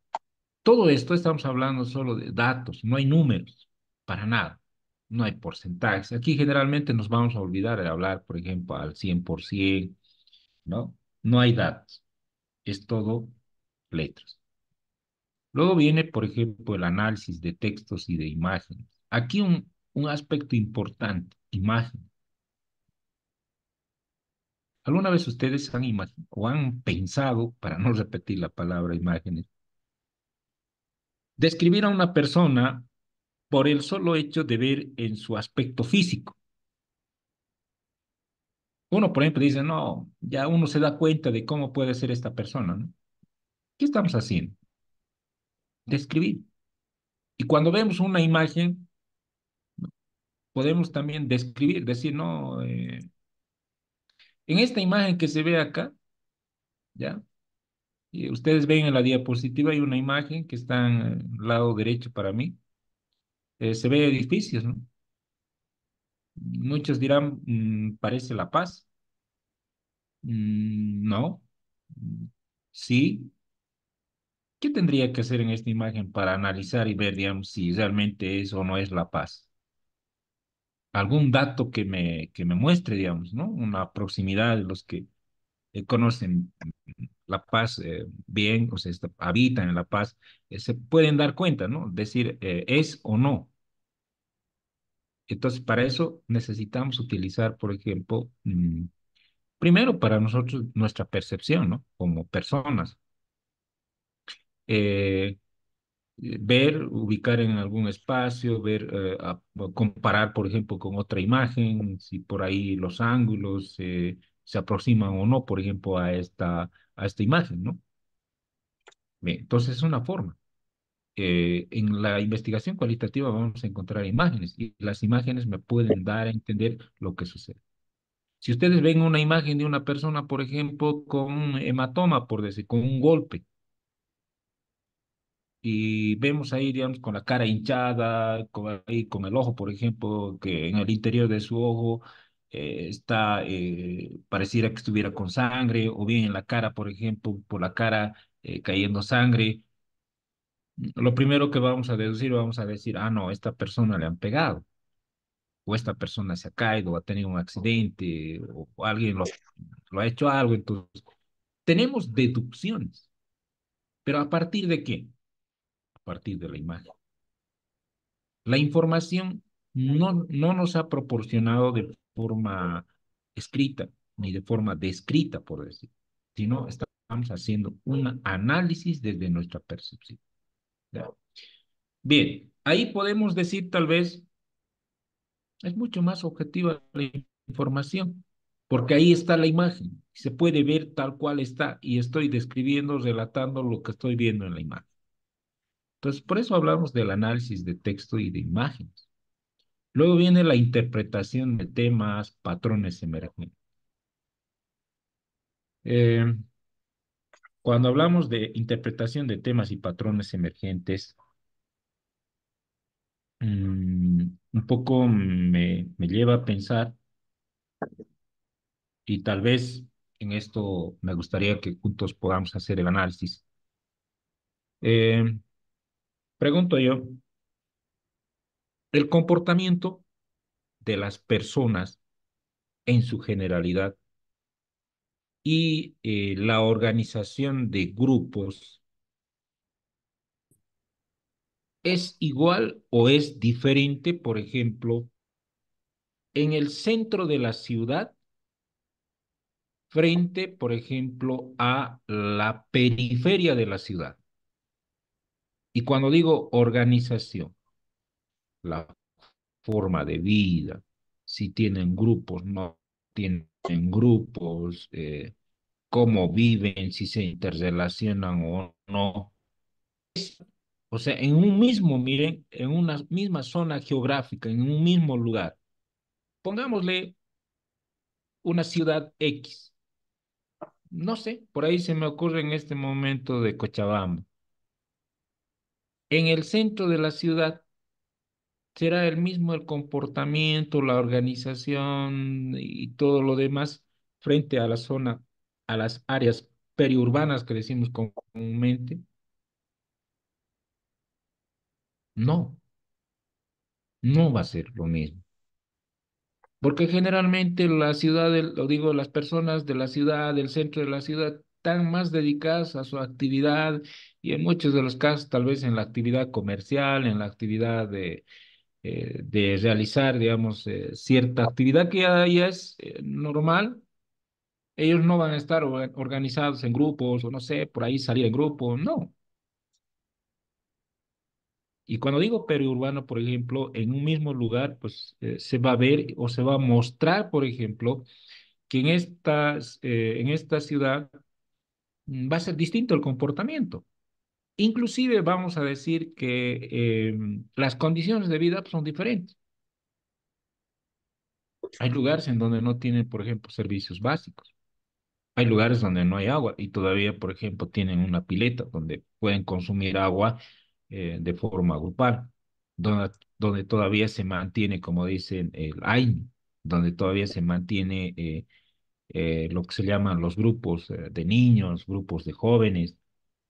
todo esto estamos hablando solo de datos, no hay números, para nada. No hay porcentajes. Aquí generalmente nos vamos a olvidar de hablar, por ejemplo, al 100%, ¿no? No hay datos, es todo letras. Luego viene, por ejemplo, el análisis de textos y de imágenes. Aquí un aspecto importante, imagen. ¿Alguna vez ustedes han o han pensado, para no repetir la palabra imágenes, describir a una persona por el solo hecho de ver en su aspecto físico? Uno, por ejemplo, dice, no, ya uno se da cuenta de cómo puede ser esta persona, ¿no? ¿Qué estamos haciendo? Describir. Y cuando vemos una imagen, podemos también describir, decir, no, en esta imagen que se ve acá, ¿ya? Y ustedes ven en la diapositiva hay una imagen que está en el lado derecho para mí. Se ve edificios, ¿no? Muchos dirán, parece La Paz. No. Mm, sí. ¿Qué tendría que hacer en esta imagen para analizar y ver, digamos, si realmente es o no es La Paz? Algún dato que me muestre, digamos, ¿no? Una proximidad de los que conocen La Paz bien, o sea, habitan en La Paz, se pueden dar cuenta, ¿no? Decir, es o no. Entonces, para eso necesitamos utilizar, por ejemplo, primero para nosotros nuestra percepción, ¿no? Como personas. Eh, ver, ubicar en algún espacio, ver, comparar, por ejemplo, con otra imagen, si por ahí los ángulos se aproximan o no, por ejemplo, a esta imagen, ¿no? Bien, entonces es una forma. En la investigación cualitativa vamos a encontrar imágenes y las imágenes me pueden dar a entender lo que sucede. Si ustedes ven una imagen de una persona, por ejemplo, con un hematoma, por decir, con un golpe, y vemos ahí, digamos, con la cara hinchada, ahí, con el ojo, por ejemplo, que en el interior de su ojo está, pareciera que estuviera con sangre, o bien en la cara, por ejemplo, por la cara cayendo sangre, lo primero que vamos a deducir, vamos a decir, ah, no, esta persona le han pegado, o esta persona se ha caído, o ha tenido un accidente, o alguien lo ha hecho algo, entonces tenemos deducciones, pero ¿a partir de qué? A partir de la imagen. La información no nos ha proporcionado de forma escrita, ni de forma descrita, por decir, sino estamos haciendo un análisis desde nuestra percepción. ¿Ya? Bien, ahí podemos decir tal vez, es mucho más objetiva la información, porque ahí está la imagen, se puede ver tal cual está, y estoy describiendo, relatando lo que estoy viendo en la imagen. Entonces, por eso hablamos del análisis de texto y de imágenes. Luego viene la interpretación de temas, patrones emergentes. Eh, Cuando hablamos de interpretación de temas y patrones emergentes, un poco me lleva a pensar, y tal vez en esto me gustaría que juntos podamos hacer el análisis. Eh, Pregunto yo, el comportamiento de las personas en su generalidad y la organización de grupos, ¿es igual o es diferente, por ejemplo, en el centro de la ciudad frente, por ejemplo, a la periferia de la ciudad? Y cuando digo organización, la forma de vida, si tienen grupos, no tienen grupos, cómo viven, si se interrelacionan o no. O sea, en un mismo, miren, en una misma zona geográfica, en un mismo lugar, pongámosle una ciudad X. No sé, por ahí se me ocurre en este momento de Cochabamba. En el centro de la ciudad será el mismo el comportamiento, la organización y todo lo demás frente a la zona, a las áreas periurbanas que decimos comúnmente. No, no va a ser lo mismo. Porque generalmente la ciudad, lo digo, las personas de la ciudad, del centro de la ciudad, están más dedicadas a su actividad y en muchos de los casos tal vez en la actividad comercial, en la actividad de realizar, digamos, cierta actividad que ya es normal. Ellos no van a estar organizados en grupos o no sé, por ahí salir en grupo, no. Y cuando digo periurbano, por ejemplo, en un mismo lugar, pues se va a ver o se va a mostrar, por ejemplo, que en esta ciudad va a ser distinto el comportamiento. Inclusive vamos a decir que las condiciones de vida pues, son diferentes. Hay lugares en donde no tienen, por ejemplo, servicios básicos. Hay lugares donde no hay agua y todavía, por ejemplo, tienen una pileta donde pueden consumir agua de forma grupal, donde todavía se mantiene, como dicen, el AINI, donde todavía se mantiene lo que se llaman los grupos de niños, grupos de jóvenes,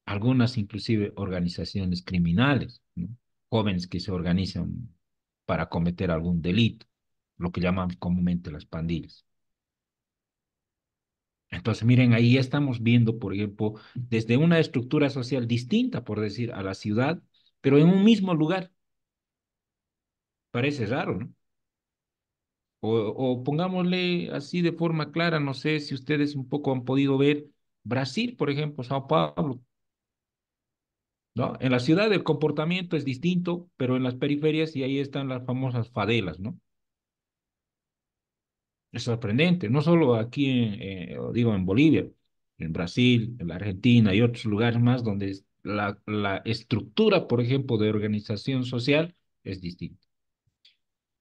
algunas inclusive organizaciones criminales, ¿no? Jóvenes que se organizan para cometer algún delito, lo que llamamos comúnmente las pandillas. Entonces, miren, ahí ya estamos viendo, por ejemplo, desde una estructura social distinta, por decir, a la ciudad, pero en un mismo lugar. Parece raro, ¿no? O pongámosle así de forma clara, no sé si ustedes un poco han podido ver Brasil, por ejemplo, Sao Paulo, ¿no? En la ciudad el comportamiento es distinto, pero en las periferias y ahí están las famosas favelas, ¿no? Es sorprendente, no solo aquí, digo, en Bolivia, en Brasil, en la Argentina y otros lugares más donde la estructura, por ejemplo, de organización social es distinta.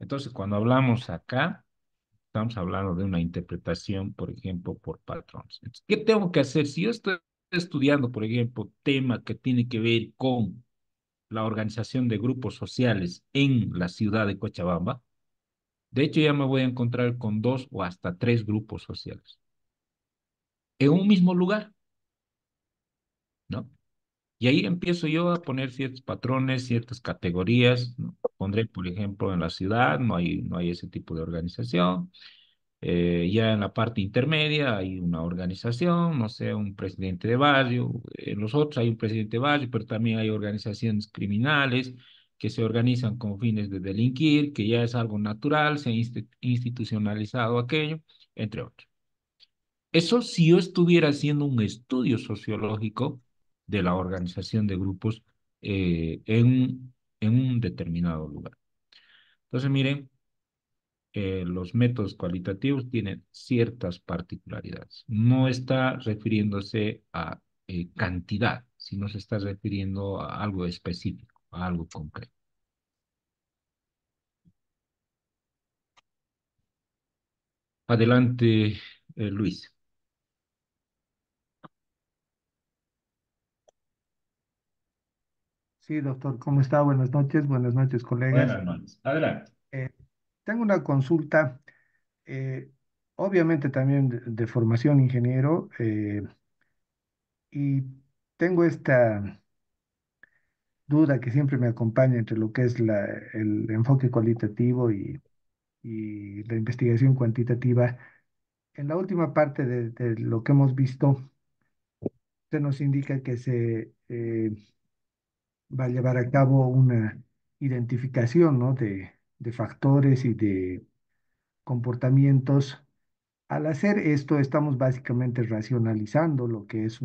Entonces, cuando hablamos acá, estamos hablando de una interpretación, por ejemplo, por patrones. Entonces, ¿qué tengo que hacer? Si yo estoy estudiando, por ejemplo, tema que tiene que ver con la organización de grupos sociales en la ciudad de Cochabamba, de hecho ya me voy a encontrar con dos o hasta tres grupos sociales en un mismo lugar, ¿no? Y ahí empiezo yo a poner ciertos patrones, ciertas categorías, ¿no? Pondré, por ejemplo, en la ciudad no hay ese tipo de organización. Ya en la parte intermedia hay una organización, no sé, un presidente de barrio. En los otros hay un presidente de barrio, pero también hay organizaciones criminales que se organizan con fines de delinquir, que ya es algo natural, se ha institucionalizado aquello, entre otros. Eso si yo estuviera haciendo un estudio sociológico de la organización de grupos en un determinado lugar. Entonces, miren, los métodos cualitativos tienen ciertas particularidades. No está refiriéndose a cantidad, sino se está refiriendo a algo específico, a algo concreto. Adelante, Luis. Sí, doctor, ¿cómo está? Buenas noches, colegas. Buenas noches. Adelante. Eh, Tengo una consulta, eh, obviamente también de formación ingeniero, y tengo esta duda que siempre me acompaña entre lo que es el enfoque cualitativo y la investigación cuantitativa. En la última parte de lo que hemos visto, se nos indica que se va a llevar a cabo una identificación, ¿no? de factores y de comportamientos. Al hacer esto, estamos básicamente racionalizando lo que es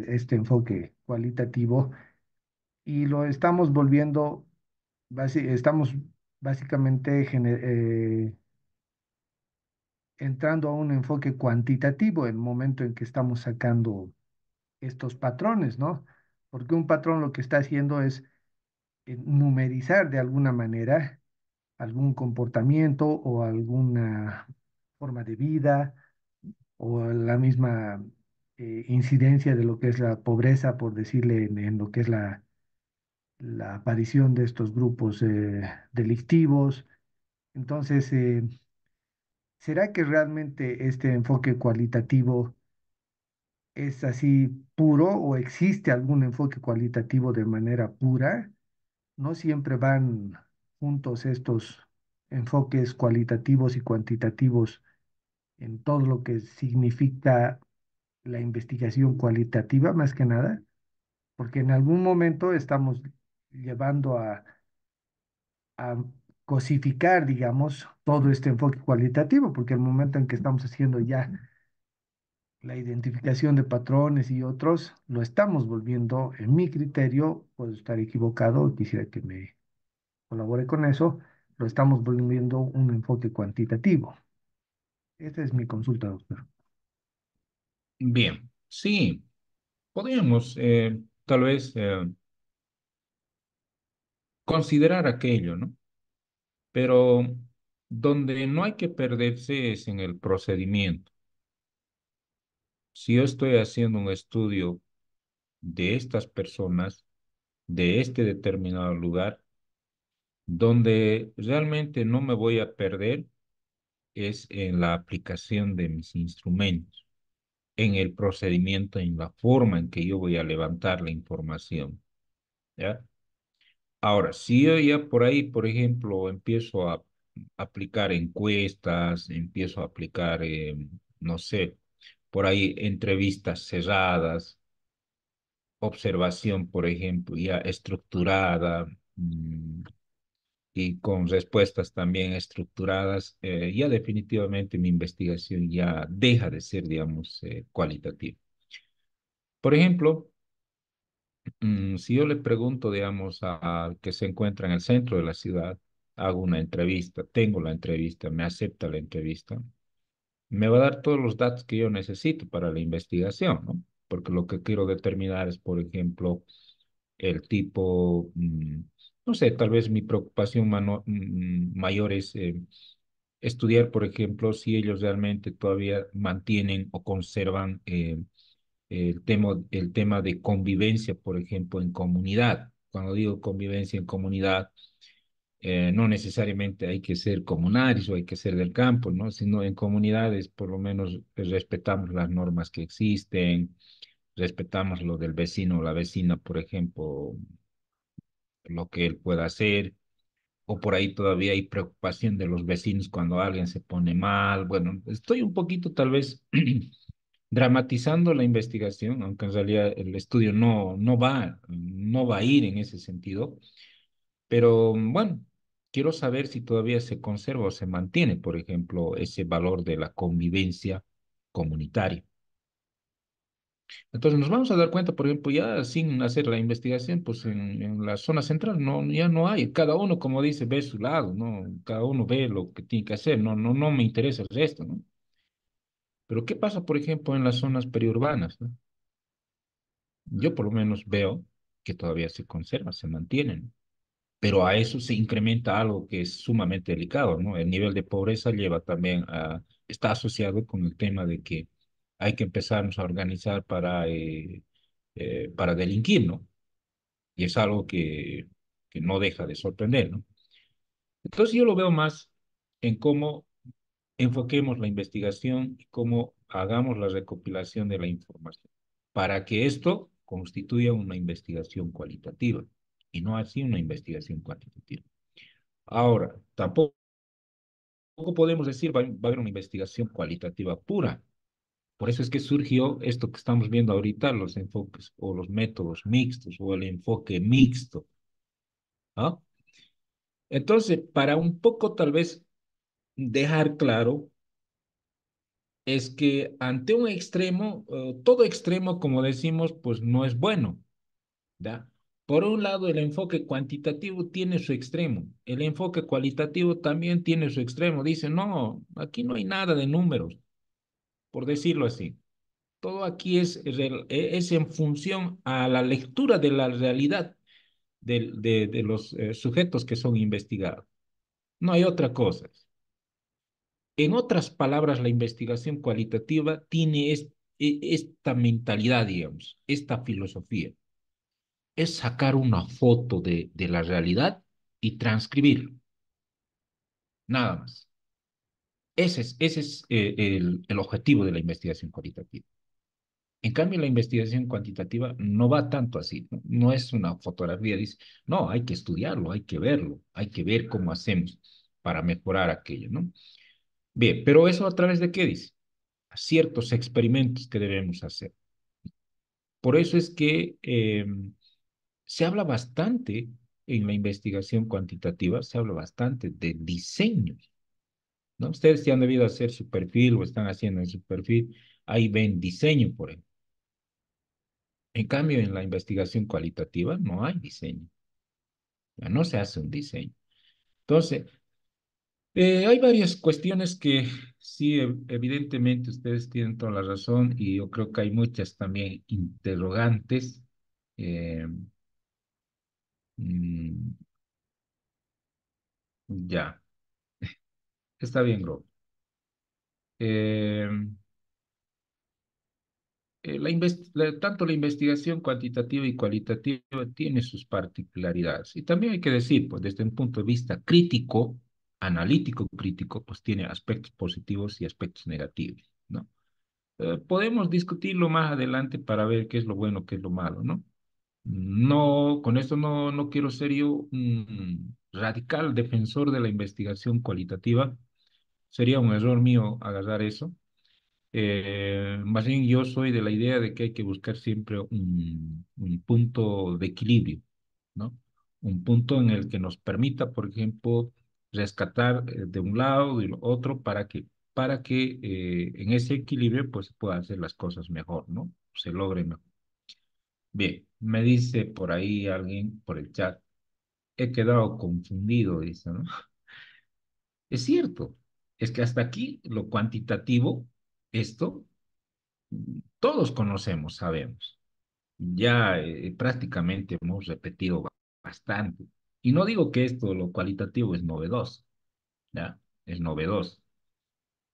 este enfoque cualitativo y lo estamos volviendo, estamos básicamente entrando a un enfoque cuantitativo en el momento en que estamos sacando estos patrones, ¿no? Porque un patrón lo que está haciendo es numerizar de alguna manera algún comportamiento o alguna forma de vida o la misma incidencia de lo que es la pobreza, por decirle, en lo que es la aparición de estos grupos delictivos. Entonces, ¿será que realmente este enfoque cualitativo es así puro o existe algún enfoque cualitativo de manera pura? No siempre van juntos estos enfoques cualitativos y cuantitativos en todo lo que significa la investigación cualitativa, más que nada, porque en algún momento estamos llevando a cosificar, digamos, todo este enfoque cualitativo, porque el momento en que estamos haciendo ya la identificación de patrones y otros, lo estamos volviendo, en mi criterio, puedo estar equivocado, quisiera que me colabore con eso, lo estamos volviendo un enfoque cuantitativo. Esta es mi consulta, doctor. Bien, sí, podríamos tal vez considerar aquello, ¿no? Pero donde no hay que perderse es en el procedimiento. Si yo estoy haciendo un estudio de estas personas, de este determinado lugar, donde realmente no me voy a perder es en la aplicación de mis instrumentos, en el procedimiento, en la forma en que yo voy a levantar la información, ¿ya? Ahora, si yo ya por ahí, por ejemplo, empiezo a aplicar encuestas, empiezo a aplicar, no sé, por ahí entrevistas cerradas, observación, por ejemplo, ya estructurada, y con respuestas también estructuradas, ya definitivamente mi investigación ya deja de ser, digamos, cualitativa. Por ejemplo, si yo le pregunto, digamos, al que se encuentra en el centro de la ciudad, hago una entrevista, tengo la entrevista, me acepta la entrevista, me va a dar todos los datos que yo necesito para la investigación, ¿no? Porque lo que quiero determinar es, por ejemplo, el tipo, no sé, tal vez mi preocupación mayor es estudiar, por ejemplo, si ellos realmente todavía mantienen o conservan el tema de convivencia, por ejemplo, en comunidad. Cuando digo convivencia en comunidad, no necesariamente hay que ser comunarios o hay que ser del campo, ¿no? Sino en comunidades, por lo menos respetamos las normas que existen, respetamos lo del vecino o la vecina, por ejemplo, lo que él pueda hacer, o por ahí todavía hay preocupación de los vecinos cuando alguien se pone mal. Bueno, estoy un poquito tal vez dramatizando la investigación, aunque en realidad el estudio no va a ir en ese sentido, pero bueno, quiero saber si todavía se conserva o se mantiene, por ejemplo, ese valor de la convivencia comunitaria. Entonces nos vamos a dar cuenta, por ejemplo, ya sin hacer la investigación, pues en la zona central no, ya no hay. Cada uno, como dice, ve su lado, ¿no? Cada uno ve lo que tiene que hacer, no me interesa el resto, ¿no? Pero ¿qué pasa, por ejemplo, en las zonas periurbanas, ¿no? Yo por lo menos veo que todavía se conservan, se mantienen, pero a eso se incrementa algo que es sumamente delicado, ¿no? El nivel de pobreza lleva también a, está asociado con el tema de que hay que empezarnos a organizar para delinquir, ¿no? Y es algo que no deja de sorprender, ¿no? Entonces yo lo veo más en cómo enfoquemos la investigación y cómo hagamos la recopilación de la información para que esto constituya una investigación cualitativa y no así una investigación cuantitativa. Ahora, tampoco podemos decir va a haber una investigación cualitativa pura. Por eso es que surgió esto que estamos viendo ahorita, los enfoques o los métodos mixtos o el enfoque mixto, ¿no? Entonces, para un poco tal vez dejar claro, es que ante un extremo, todo extremo, como decimos, pues no es bueno, ¿ya? Por un lado, el enfoque cuantitativo tiene su extremo, el enfoque cualitativo también tiene su extremo. Dice, no, aquí no hay nada de números, por decirlo así. Todo aquí es en función a la lectura de la realidad de los sujetos que son investigados. No hay otra cosa. En otras palabras, la investigación cualitativa tiene esta mentalidad, digamos, esta filosofía. Es sacar una foto de la realidad y transcribirlo, nada más. Ese es el objetivo de la investigación cualitativa. En cambio, la investigación cuantitativa no va tanto así, ¿no? No es una fotografía, dice, no, hay que estudiarlo, hay que verlo, hay que ver cómo hacemos para mejorar aquello, ¿no? Bien, pero eso a través de qué dice, ciertos experimentos que debemos hacer. Por eso es que se habla bastante en la investigación cuantitativa, se habla bastante de diseños, ¿no? Ustedes si han debido hacer su perfil o están haciendo en su perfil, ahí ven diseño, por ejemplo. En cambio, en la investigación cualitativa no hay diseño, ya no se hace un diseño. Entonces, hay varias cuestiones que sí, evidentemente ustedes tienen toda la razón y yo creo que hay muchas también interrogantes. Eh, mm, ya, está bien, Rob. Eh, tanto la investigación cuantitativa y cualitativa tiene sus particularidades. Y también hay que decir, pues desde un punto de vista crítico, analítico crítico, pues tiene aspectos positivos y aspectos negativos, ¿no? Podemos discutirlo más adelante para ver qué es lo bueno, qué es lo malo, ¿no? No, con esto no quiero ser yo un radical defensor de la investigación cualitativa. Sería un error mío agarrar eso. Más bien yo soy de la idea de que hay que buscar siempre un punto de equilibrio, ¿no? Un punto en el que nos permita, por ejemplo, rescatar de un lado y lo otro para que en ese equilibrio pues se puedan hacer las cosas mejor, ¿no? Se logren mejor. Bien, me dice por ahí alguien por el chat, he quedado confundido, dice, ¿no? Es cierto, es que hasta aquí lo cuantitativo, esto todos conocemos, sabemos. Ya prácticamente hemos repetido bastante. Y no digo que esto, lo cualitativo, es novedoso, ¿ya? Es novedoso.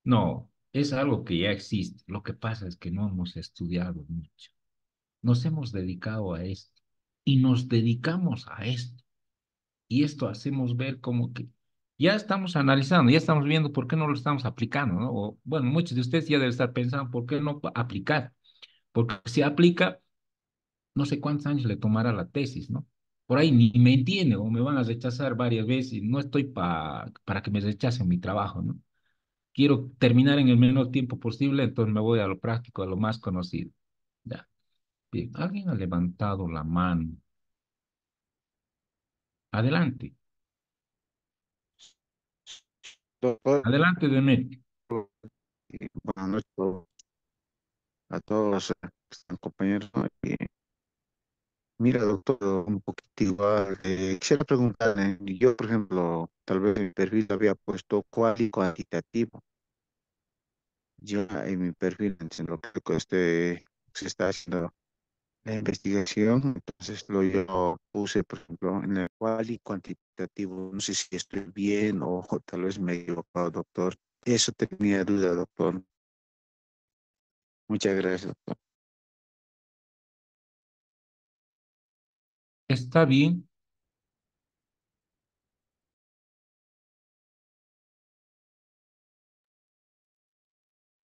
No, es algo que ya existe. Lo que pasa es que no hemos estudiado mucho. Nos hemos dedicado a esto y nos dedicamos a esto. Y esto hacemos ver como que ya estamos analizando, ya estamos viendo por qué no lo estamos aplicando, ¿no? O, bueno, muchos de ustedes ya deben estar pensando por qué no aplicar. Porque si aplica, no sé cuántos años le tomará la tesis, ¿no? Por ahí ni me entiende o me van a rechazar varias veces y no estoy para que me rechacen mi trabajo, ¿no? Quiero terminar en el menor tiempo posible, entonces me voy a lo práctico, a lo más conocido. Ya. Bien, alguien ha levantado la mano. Adelante, Doctor, adelante, Demet. buenas noches a todos. están compañeros, ¿no? Mira, doctor, un poquito igual. Quisiera preguntarle, yo, por ejemplo, tal vez en mi perfil había puesto cual y cuantitativo. Yo en mi perfil, en lo que se está haciendo la investigación, entonces yo puse, por ejemplo, en el cual y cuantitativo. No sé si estoy bien o tal vez me he equivocado, doctor. Eso tenía duda, doctor. Muchas gracias, doctor. Está bien.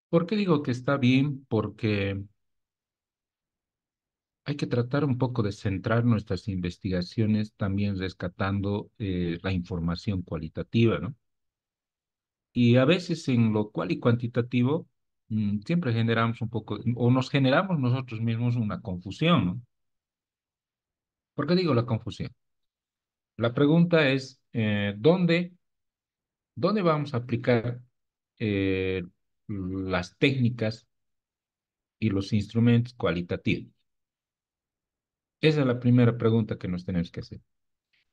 ¿Por qué digo que está bien? Porque hay que tratar un poco de centrar nuestras investigaciones también rescatando la información cualitativa, ¿no? Y a veces en lo cual y cuantitativo siempre generamos un poco, o nos generamos nosotros mismos una confusión, ¿no? ¿Por qué digo la confusión? La pregunta es, ¿dónde vamos a aplicar eh, las técnicas y los instrumentos cualitativos? Esa es la primera pregunta que nos tenemos que hacer.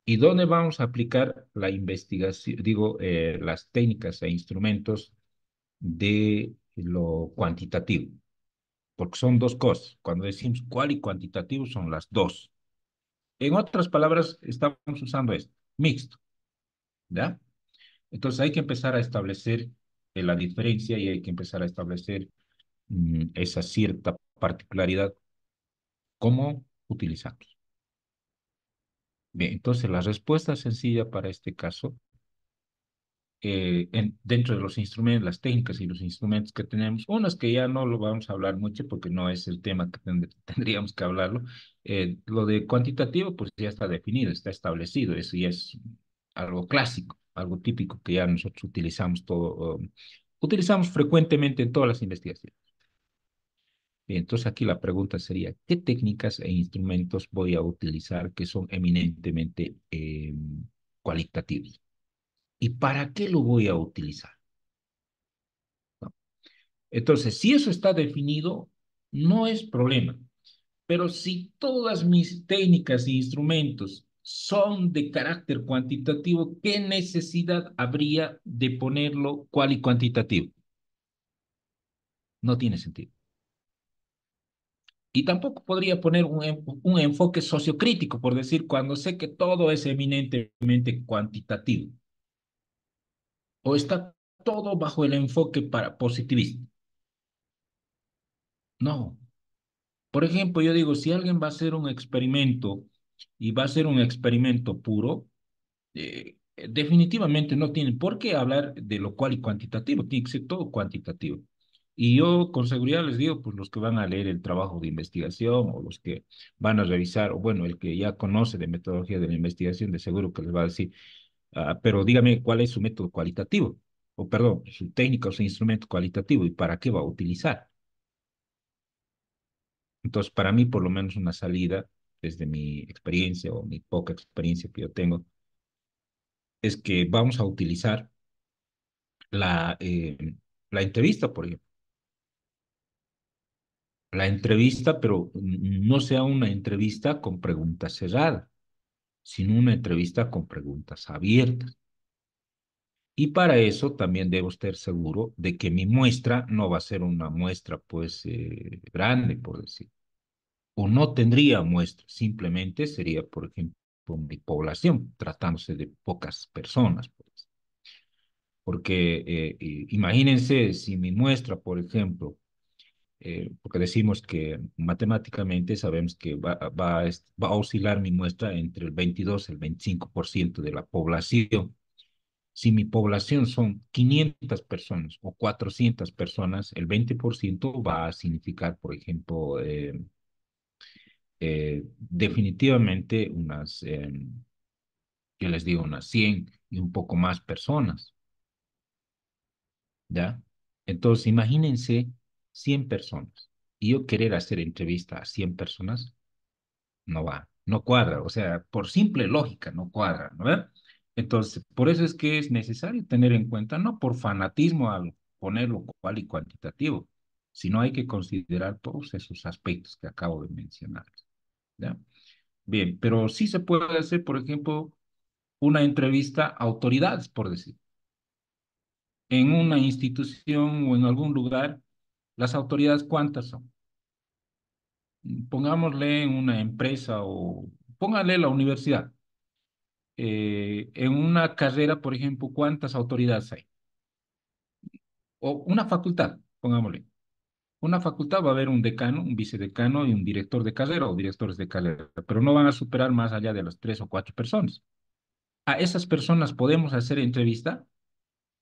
¿Y dónde vamos a aplicar la investigación, digo, las técnicas e instrumentos de lo cuantitativo? Porque son dos cosas. Cuando decimos cual y cuantitativo son las dos. En otras palabras, estamos usando esto, mixto, ¿ya? Entonces hay que empezar a establecer la diferencia y hay que empezar a establecer esa cierta particularidad, cómo utilizamos. Bien, entonces la respuesta sencilla para este caso dentro de los instrumentos, las técnicas y los instrumentos que tenemos, unas que ya no lo vamos a hablar mucho porque no es el tema que tendríamos que hablarlo. Lo de cuantitativo, pues ya está definido, está establecido, eso ya es algo clásico, algo típico que ya nosotros utilizamos utilizamos frecuentemente en todas las investigaciones. Bien, entonces aquí la pregunta sería, ¿qué técnicas e instrumentos voy a utilizar que son eminentemente cualitativos? ¿Y para qué lo voy a utilizar? Entonces, si eso está definido, no es problema. Pero si todas mis técnicas e instrumentos son de carácter cuantitativo, ¿qué necesidad habría de ponerlo cual y cuantitativo? No tiene sentido. Y tampoco podría poner un enfoque sociocrítico, por decir, cuando sé que todo es eminentemente cuantitativo. O está todo bajo el enfoque positivista. No. Por ejemplo, yo digo, si alguien va a hacer un experimento y va a ser un experimento puro, definitivamente no tiene por qué hablar de lo cual y cuantitativo, tiene que ser todo cuantitativo. Y yo con seguridad les digo, pues los que van a leer el trabajo de investigación o los que van a revisar, o bueno, el que ya conoce de metodología de la investigación, de seguro que les va a decir, pero dígame cuál es su método cualitativo, o perdón, su técnica o su instrumento cualitativo y para qué va a utilizar. Entonces, para mí, por lo menos una salida, desde mi experiencia o mi poca experiencia que yo tengo, es que vamos a utilizar la entrevista, por ejemplo. La entrevista, pero no sea una entrevista con preguntas cerradas, sino una entrevista con preguntas abiertas. Y para eso también debo estar seguro de que mi muestra no va a ser una muestra, pues, grande, por decir. O no tendría muestra, simplemente sería, por ejemplo, mi población, tratándose de pocas personas, pues. Porque imagínense si mi muestra, por ejemplo, porque decimos que matemáticamente sabemos que va a oscilar mi muestra entre el 22 y el 25% de la población. Si mi población son 500 personas o 400 personas, el 20% va a significar, por ejemplo, definitivamente yo les digo, unas 100 y un poco más personas, ¿ya? Entonces, imagínense 100 personas y yo querer hacer entrevista a 100 personas, no va, no cuadra, o sea, por simple lógica no cuadra, ¿no ve? Entonces, por eso es que es necesario tener en cuenta, no por fanatismo al ponerlo cual y cuantitativo, sino hay que considerar todos esos aspectos que acabo de mencionar. ¿Ya? Bien, pero sí se puede hacer, por ejemplo, una entrevista a autoridades, por decir. En una institución o en algún lugar, las autoridades, ¿cuántas son? Pongámosle en una empresa o póngale la universidad. En una carrera, por ejemplo, ¿cuántas autoridades hay? O una facultad, pongámosle. Una facultad va a haber un decano, un vicedecano y un director de carrera o directores de carrera, pero no van a superar más allá de las 3 o 4 personas. ¿A esas personas podemos hacer entrevista?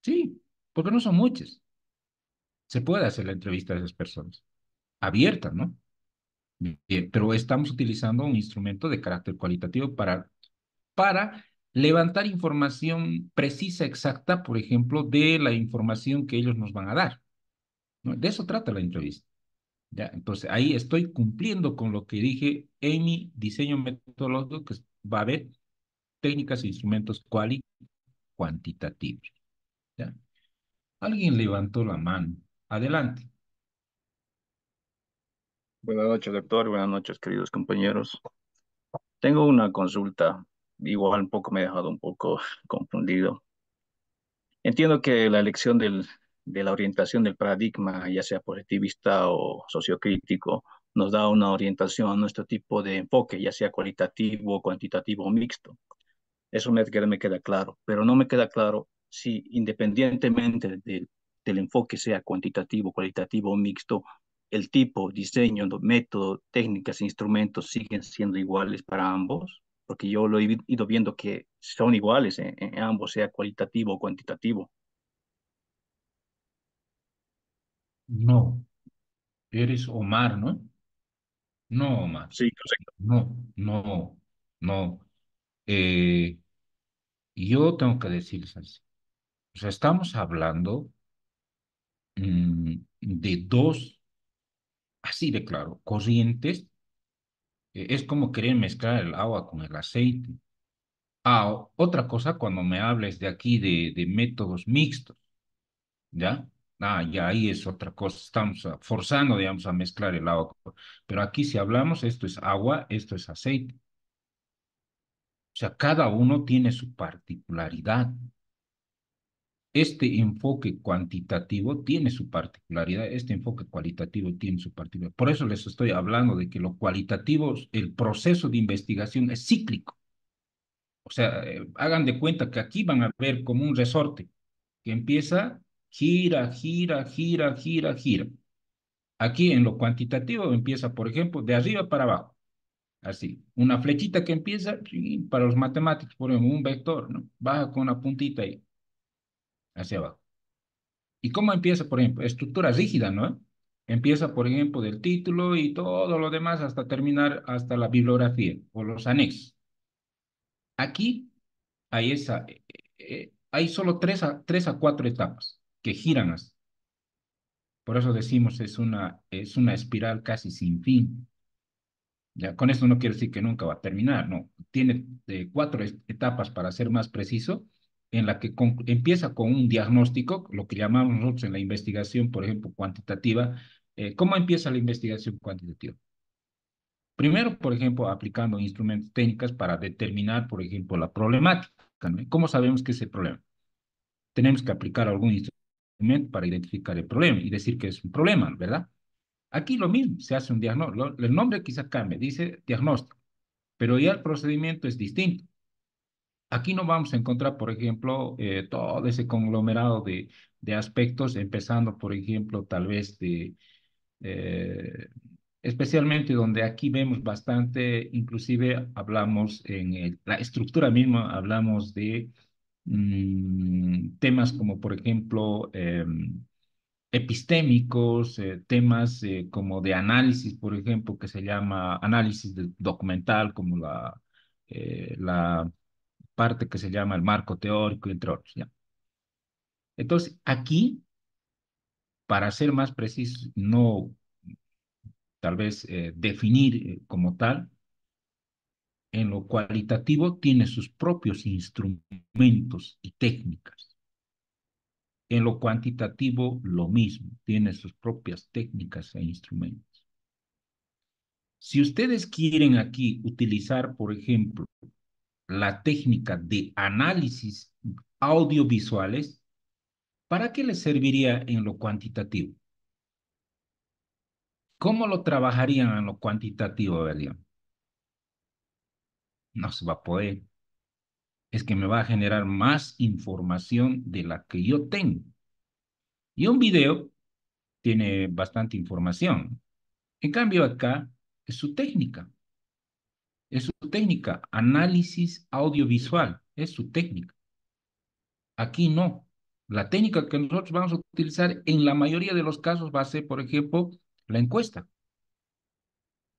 Sí, porque no son muchas. Se puede hacer la entrevista a esas personas. Abierta, ¿no? Bien, pero estamos utilizando un instrumento de carácter cualitativo para levantar información precisa, exacta, por ejemplo, de la información que ellos nos van a dar, ¿no? De eso trata la entrevista. ¿Ya? Entonces, ahí estoy cumpliendo con lo que dije en mi diseño metodológico, que va a haber técnicas e instrumentos cuantitativos. ¿Ya? Alguien levantó la mano. Adelante. Buenas noches, doctor. Buenas noches, queridos compañeros. Tengo una consulta. Igual un poco me he dejado un poco confundido. Entiendo que la elección de la orientación del paradigma, ya sea positivista o sociocrítico, nos da una orientación a nuestro tipo de enfoque, ya sea cualitativo, cuantitativo o mixto. Eso me queda claro, pero no me queda claro si independientemente del enfoque sea cuantitativo, cualitativo o mixto, el tipo, diseño, método, técnicas, instrumentos siguen siendo iguales para ambos, porque yo lo he ido viendo que son iguales en ambos, sea cualitativo o cuantitativo. No, eres Omar, ¿no? No, Omar. Sí, correcto. No, no, no. Eh, yo tengo que decirles así. O sea, estamos hablando de dos, así de claro, corrientes. Es como querer mezclar el agua con el aceite. Ah, otra cosa cuando me hables de aquí de métodos mixtos, ¿ya? Ah, ya ahí es otra cosa. Estamos forzando, digamos, a mezclar el agua. Pero aquí si hablamos, esto es agua, esto es aceite. O sea, cada uno tiene su particularidad. Este enfoque cuantitativo tiene su particularidad, este enfoque cualitativo tiene su particularidad. Por eso les estoy hablando de que lo cualitativo, el proceso de investigación es cíclico. O sea, hagan de cuenta que aquí van a ver como un resorte que empieza, gira, gira, gira, gira, gira. Aquí en lo cuantitativo empieza, por ejemplo, de arriba para abajo. Así, una flechita que empieza, sí, para los matemáticos, por ejemplo, un vector, ¿no? Baja con una puntita ahí, hacia abajo. ¿Y cómo empieza, por ejemplo? Estructura rígida, ¿no? Empieza, por ejemplo, del título y todo lo demás hasta terminar hasta la bibliografía o los anexos. Aquí hay hay solo 3 a 4 etapas que giran así. Por eso decimos es una espiral casi sin fin. Ya, con esto no quiere decir que nunca va a terminar, no. Tiene 4 etapas, para ser más preciso, en la que empieza con un diagnóstico, lo que llamamos nosotros en la investigación, por ejemplo, cuantitativa. ¿Cómo empieza la investigación cuantitativa? Primero, por ejemplo, aplicando instrumentos técnicos para determinar, por ejemplo, la problemática, ¿no? ¿Cómo sabemos que es el problema? Tenemos que aplicar algún instrumento para identificar el problema y decir que es un problema, ¿verdad? Aquí lo mismo, se hace un diagnóstico. El nombre quizá cambie, dice diagnóstico, pero ya el procedimiento es distinto. Aquí no vamos a encontrar, por ejemplo, todo ese conglomerado de aspectos, empezando, por ejemplo, tal vez eh, especialmente donde aquí vemos bastante, inclusive hablamos en la estructura misma, hablamos de temas como, por ejemplo, epistémicos, temas como de análisis, por ejemplo, que se llama análisis documental, como la parte que se llama el marco teórico, entre otros, ¿ya? Entonces, aquí, para ser más preciso, no tal vez definir como tal, en lo cualitativo tiene sus propios instrumentos y técnicas. En lo cuantitativo, lo mismo, tiene sus propias técnicas e instrumentos. Si ustedes quieren aquí utilizar, por ejemplo, la técnica de análisis audiovisuales, ¿para qué les serviría en lo cuantitativo? ¿Cómo lo trabajarían en lo cuantitativo, verdad? No se va a poder. Es que me va a generar más información de la que yo tengo. Y un video tiene bastante información. En cambio, acá es su técnica, análisis audiovisual, es su técnica. Aquí no. La técnica que nosotros vamos a utilizar en la mayoría de los casos va a ser, por ejemplo, la encuesta.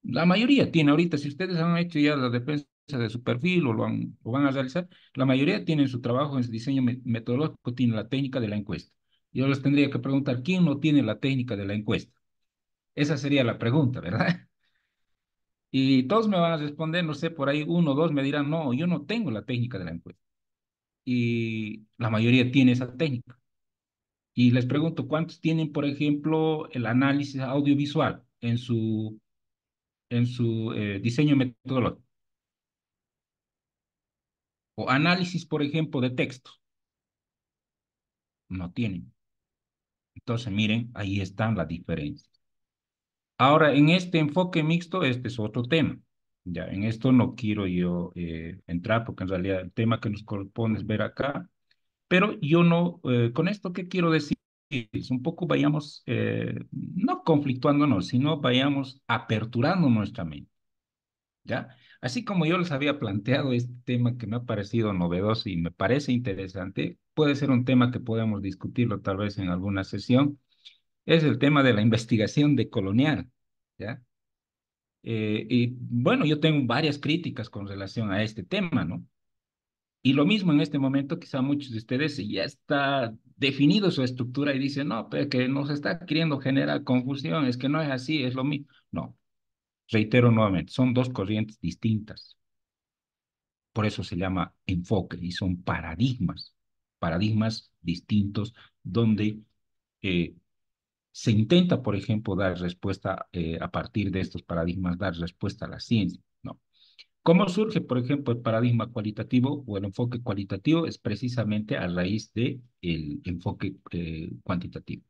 La mayoría tiene ahorita, si ustedes han hecho ya la defensa de su perfil o lo van a realizar, la mayoría tienen su trabajo en su diseño metodológico, tiene la técnica de la encuesta. Yo les tendría que preguntar, ¿quién no tiene la técnica de la encuesta? Esa sería la pregunta, ¿verdad? Y todos me van a responder, no sé, por ahí uno o dos me dirán, no, yo no tengo la técnica de la encuesta. Y la mayoría tiene esa técnica. Y les pregunto, ¿cuántos tienen, por ejemplo, el análisis audiovisual en su diseño metodológico? O análisis, por ejemplo, de texto. No tienen. Entonces, miren, ahí están las diferencias. Ahora, en este enfoque mixto, este es otro tema. Ya, en esto no quiero yo entrar, porque en realidad el tema que nos corresponde es ver acá. Pero yo no, con esto, ¿qué quiero decir? Es un poco vayamos, no conflictuándonos, sino vayamos aperturando nuestra mente. ¿Ya? Así como yo les había planteado este tema que me ha parecido novedoso y me parece interesante, puede ser un tema que podamos discutirlo tal vez en alguna sesión, es el tema de la investigación decolonial, ¿ya? Y bueno, yo tengo varias críticas con relación a este tema, ¿no? Y lo mismo en este momento, quizá muchos de ustedes ya está definido su estructura y dicen, no, pero que nos está queriendo generar confusión, es que no es así, es lo mismo. No, reitero nuevamente, son dos corrientes distintas. Por eso se llama enfoque y son paradigmas, paradigmas distintos donde eh, se intenta, por ejemplo, dar respuesta a partir de estos paradigmas, dar respuesta a la ciencia, ¿no? ¿Cómo surge, por ejemplo, el paradigma cualitativo o el enfoque cualitativo? Es precisamente a raíz de el enfoque cuantitativo.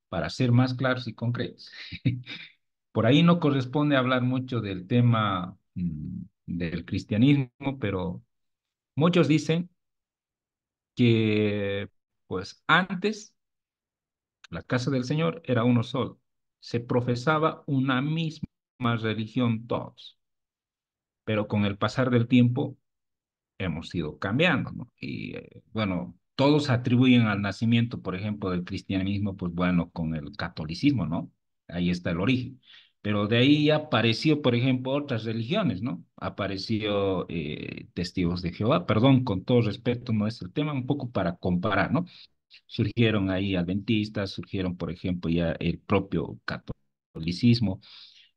Para ser más claros y concretos. Por ahí no corresponde hablar mucho del tema del cristianismo, pero muchos dicen que pues antes la casa del Señor era uno solo. Se profesaba una misma religión todos, pero con el pasar del tiempo hemos ido cambiando, ¿no? Y bueno, todos atribuyen al nacimiento, por ejemplo, del cristianismo, pues bueno, con el catolicismo, ¿no? Ahí está el origen. Pero de ahí ya apareció, por ejemplo, otras religiones, ¿no? Apareció testigos de Jehová, perdón, con todo respeto, no es el tema, un poco para comparar, ¿no? Surgieron ahí adventistas, surgieron, por ejemplo, ya el propio catolicismo,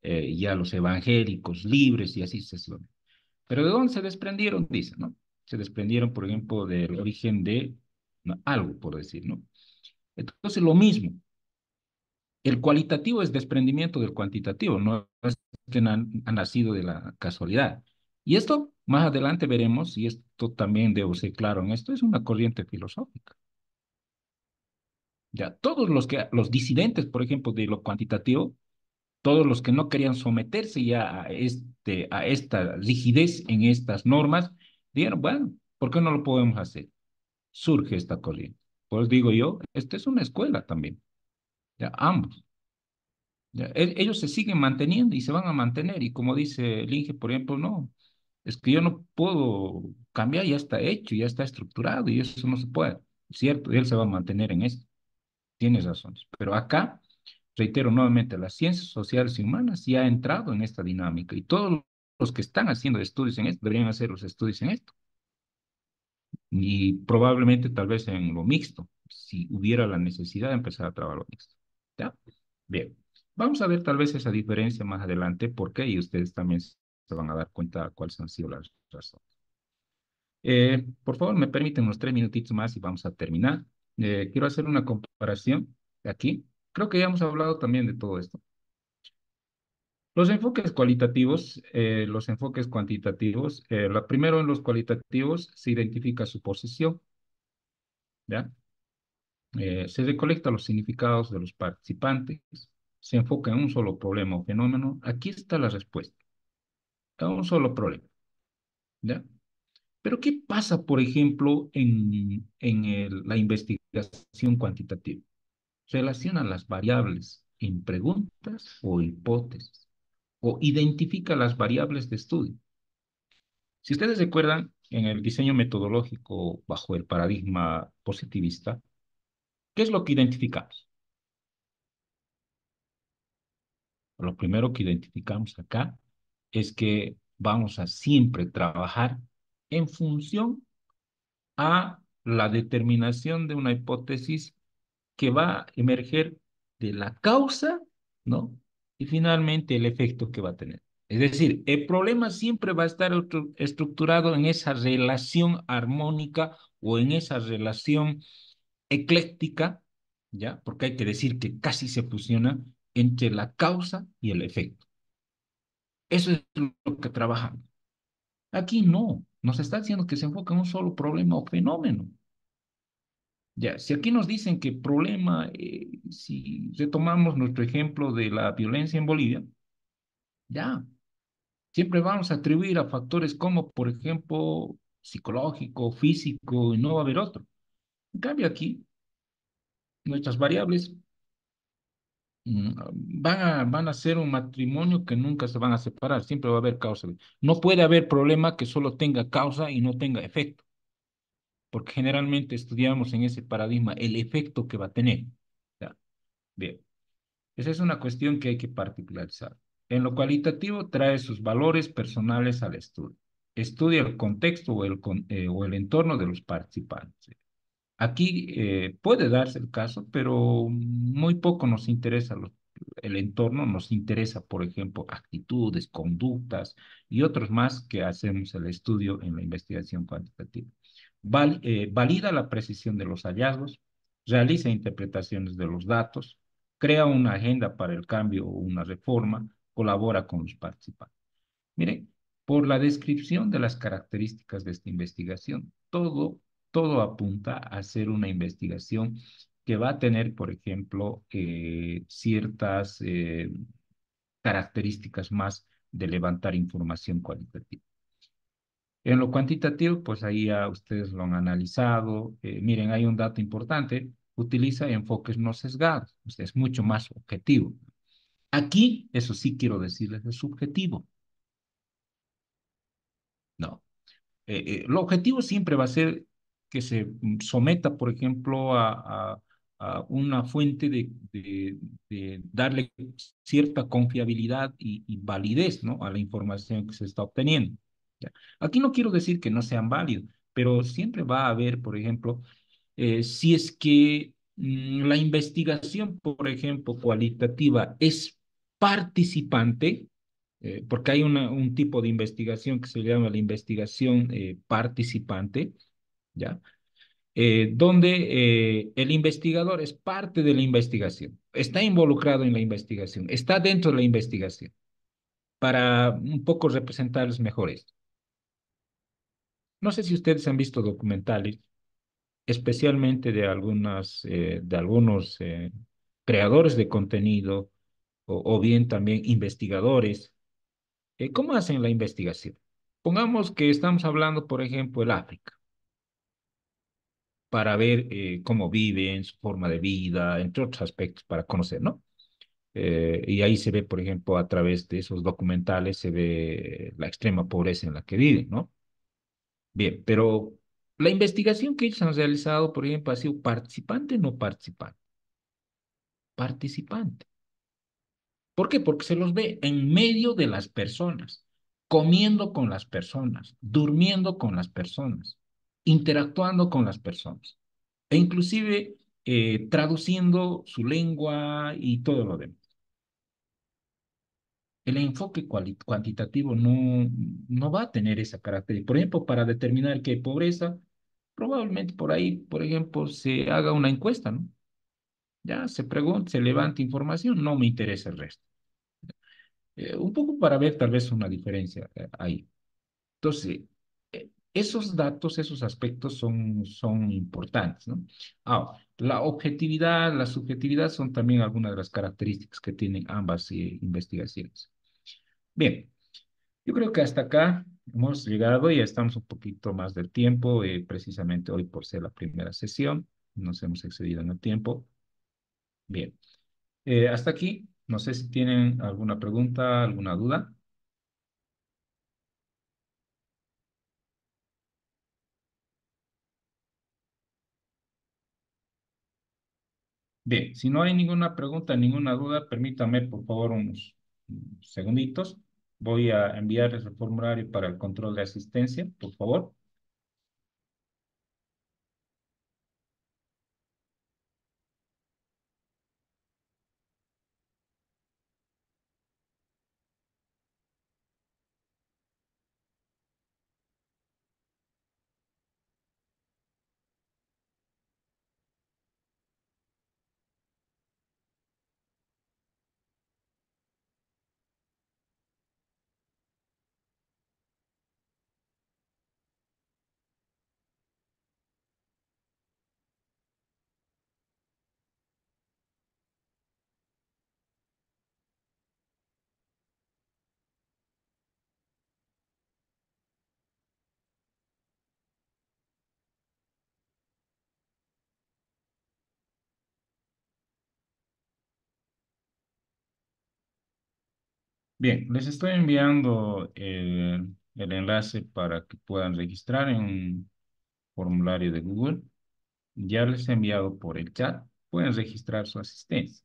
ya los evangélicos libres y así sucesivamente. Pero ¿de dónde se desprendieron? Dicen, ¿no? Se desprendieron, por ejemplo, del origen de ¿no? algo, por decir, ¿no? Entonces, lo mismo, el cualitativo es desprendimiento del cuantitativo, no es que ha nacido de la casualidad. Y esto, más adelante veremos, y esto también debo ser claro en esto, es una corriente filosófica. Ya, todos los disidentes, por ejemplo, de lo cuantitativo, todos los que no querían someterse ya a esta rigidez en estas normas, dijeron, bueno, ¿por qué no lo podemos hacer? Surge esta corriente. Pues digo yo, esta es una escuela también, ya, ambos. Ya, ellos se siguen manteniendo y se van a mantener. Y como dice Linge, por ejemplo, no, es que yo no puedo cambiar, ya está hecho, ya está estructurado y eso no se puede. Cierto, él se va a mantener en esto. Tienes razón. Pero acá, reitero nuevamente, las ciencias sociales y humanas ya ha entrado en esta dinámica y todos los que están haciendo estudios en esto deberían hacer los estudios en esto. Y probablemente tal vez en lo mixto, si hubiera la necesidad de empezar a trabajar lo mixto. ¿Ya? Bien. Vamos a ver tal vez esa diferencia más adelante, por qué, y ustedes también se van a dar cuenta cuáles han sido las razones. Por favor, me permiten unos 3 minutitos más y vamos a terminar. Quiero hacer una comparación aquí. Creo que ya hemos hablado también de todo esto. Los enfoques cualitativos, los enfoques cuantitativos, primero en los cualitativos se identifica su posición, ¿ya? Se recolecta los significados de los participantes, se enfoca en un solo problema o fenómeno. Aquí está la respuesta, a un solo problema, ¿ya? Pero ¿qué pasa, por ejemplo, en la investigación cuantitativa? Relaciona las variables en preguntas o hipótesis, o identifica las variables de estudio. Si ustedes recuerdan, en el diseño metodológico bajo el paradigma positivista, ¿qué es lo que identificamos? Lo primero que identificamos acá es que vamos a siempre trabajar en función a la determinación de una hipótesis que va a emerger de la causa, ¿no? Y finalmente el efecto que va a tener. Es decir, el problema siempre va a estar estructurado en esa relación armónica o en esa relación ecléctica, ¿ya? Porque hay que decir que casi se fusiona entre la causa y el efecto. Eso es lo que trabajamos. Aquí no, nos está diciendo que se enfoca en un solo problema o fenómeno. Ya, si aquí nos dicen que problema, si retomamos nuestro ejemplo de la violencia en Bolivia, ya, siempre vamos a atribuir a factores como, por ejemplo, psicológico, físico, y no va a haber otro. En cambio aquí, nuestras variables van a ser un matrimonio que nunca se van a separar, siempre va a haber causa. No puede haber problema que solo tenga causa y no tenga efecto, porque generalmente estudiamos en ese paradigma el efecto que va a tener. Ya, bien. Esa es una cuestión que hay que particularizar. En lo cualitativo trae sus valores personales al estudio. Estudia el contexto o el entorno de los participantes. Aquí puede darse el caso, pero muy poco nos interesa el entorno, nos interesa, por ejemplo, actitudes, conductas y otros más que hacemos el estudio en la investigación cuantitativa. Valida la precisión de los hallazgos, realiza interpretaciones de los datos, crea una agenda para el cambio o una reforma, colabora con los participantes. Miren, por la descripción de las características de esta investigación, todo apunta a hacer una investigación que va a tener, por ejemplo, ciertas características más de levantar información cualitativa. En lo cuantitativo, pues ahí ya ustedes lo han analizado. Miren, hay un dato importante, utiliza enfoques no sesgados, o sea, es mucho más objetivo. Aquí, eso sí quiero decirles, es subjetivo. No. Lo objetivo siempre va a ser que se someta, por ejemplo, a una fuente de darle cierta confiabilidad y validez, ¿no? A la información que se está obteniendo. ¿Ya? Aquí no quiero decir que no sean válidos, pero siempre va a haber, por ejemplo, si es que la investigación, por ejemplo, cualitativa es participante, porque hay un tipo de investigación que se llama la investigación participante, ¿ya? Donde el investigador es parte de la investigación, está involucrado en la investigación, está dentro de la investigación, para un poco representarles mejor esto. No sé si ustedes han visto documentales, especialmente de algunos creadores de contenido o bien también investigadores. ¿Cómo hacen la investigación? Pongamos que estamos hablando, por ejemplo, del África, para ver cómo viven, su forma de vida, entre otros aspectos, para conocer, ¿no? Y ahí se ve, por ejemplo, a través de esos documentales, se ve la extrema pobreza en la que viven, ¿no? Bien, pero la investigación que ellos han realizado, por ejemplo, ha sido participante o no participante. Participante. ¿Por qué? Porque se los ve en medio de las personas, comiendo con las personas, durmiendo con las personas, interactuando con las personas, e inclusive traduciendo su lengua y todo lo demás. el enfoque cuantitativo no va a tener esa característica. Por ejemplo, para determinar qué hay pobreza, probablemente por ahí, por ejemplo, se haga una encuesta, ¿no? Ya se pregunta, se levanta información, no me interesa el resto. Un poco para ver tal vez una diferencia ahí. Entonces, esos datos, esos aspectos son importantes, ¿no? Ahora, la objetividad, la subjetividad son también algunas de las características que tienen ambas investigaciones. Bien, yo creo que hasta acá hemos llegado, ya estamos un poquito más del tiempo, precisamente hoy por ser la primera sesión, nos hemos excedido en el tiempo. Bien, hasta aquí, no sé si tienen alguna pregunta, alguna duda. Bien, si no hay ninguna pregunta, ninguna duda, permítame por favor unos segunditos. Voy a enviarles el formulario para el control de asistencia, por favor. Bien, les estoy enviando el enlace para que puedan registrar en un formulario de Google. Ya les he enviado por el chat. Pueden registrar su asistencia.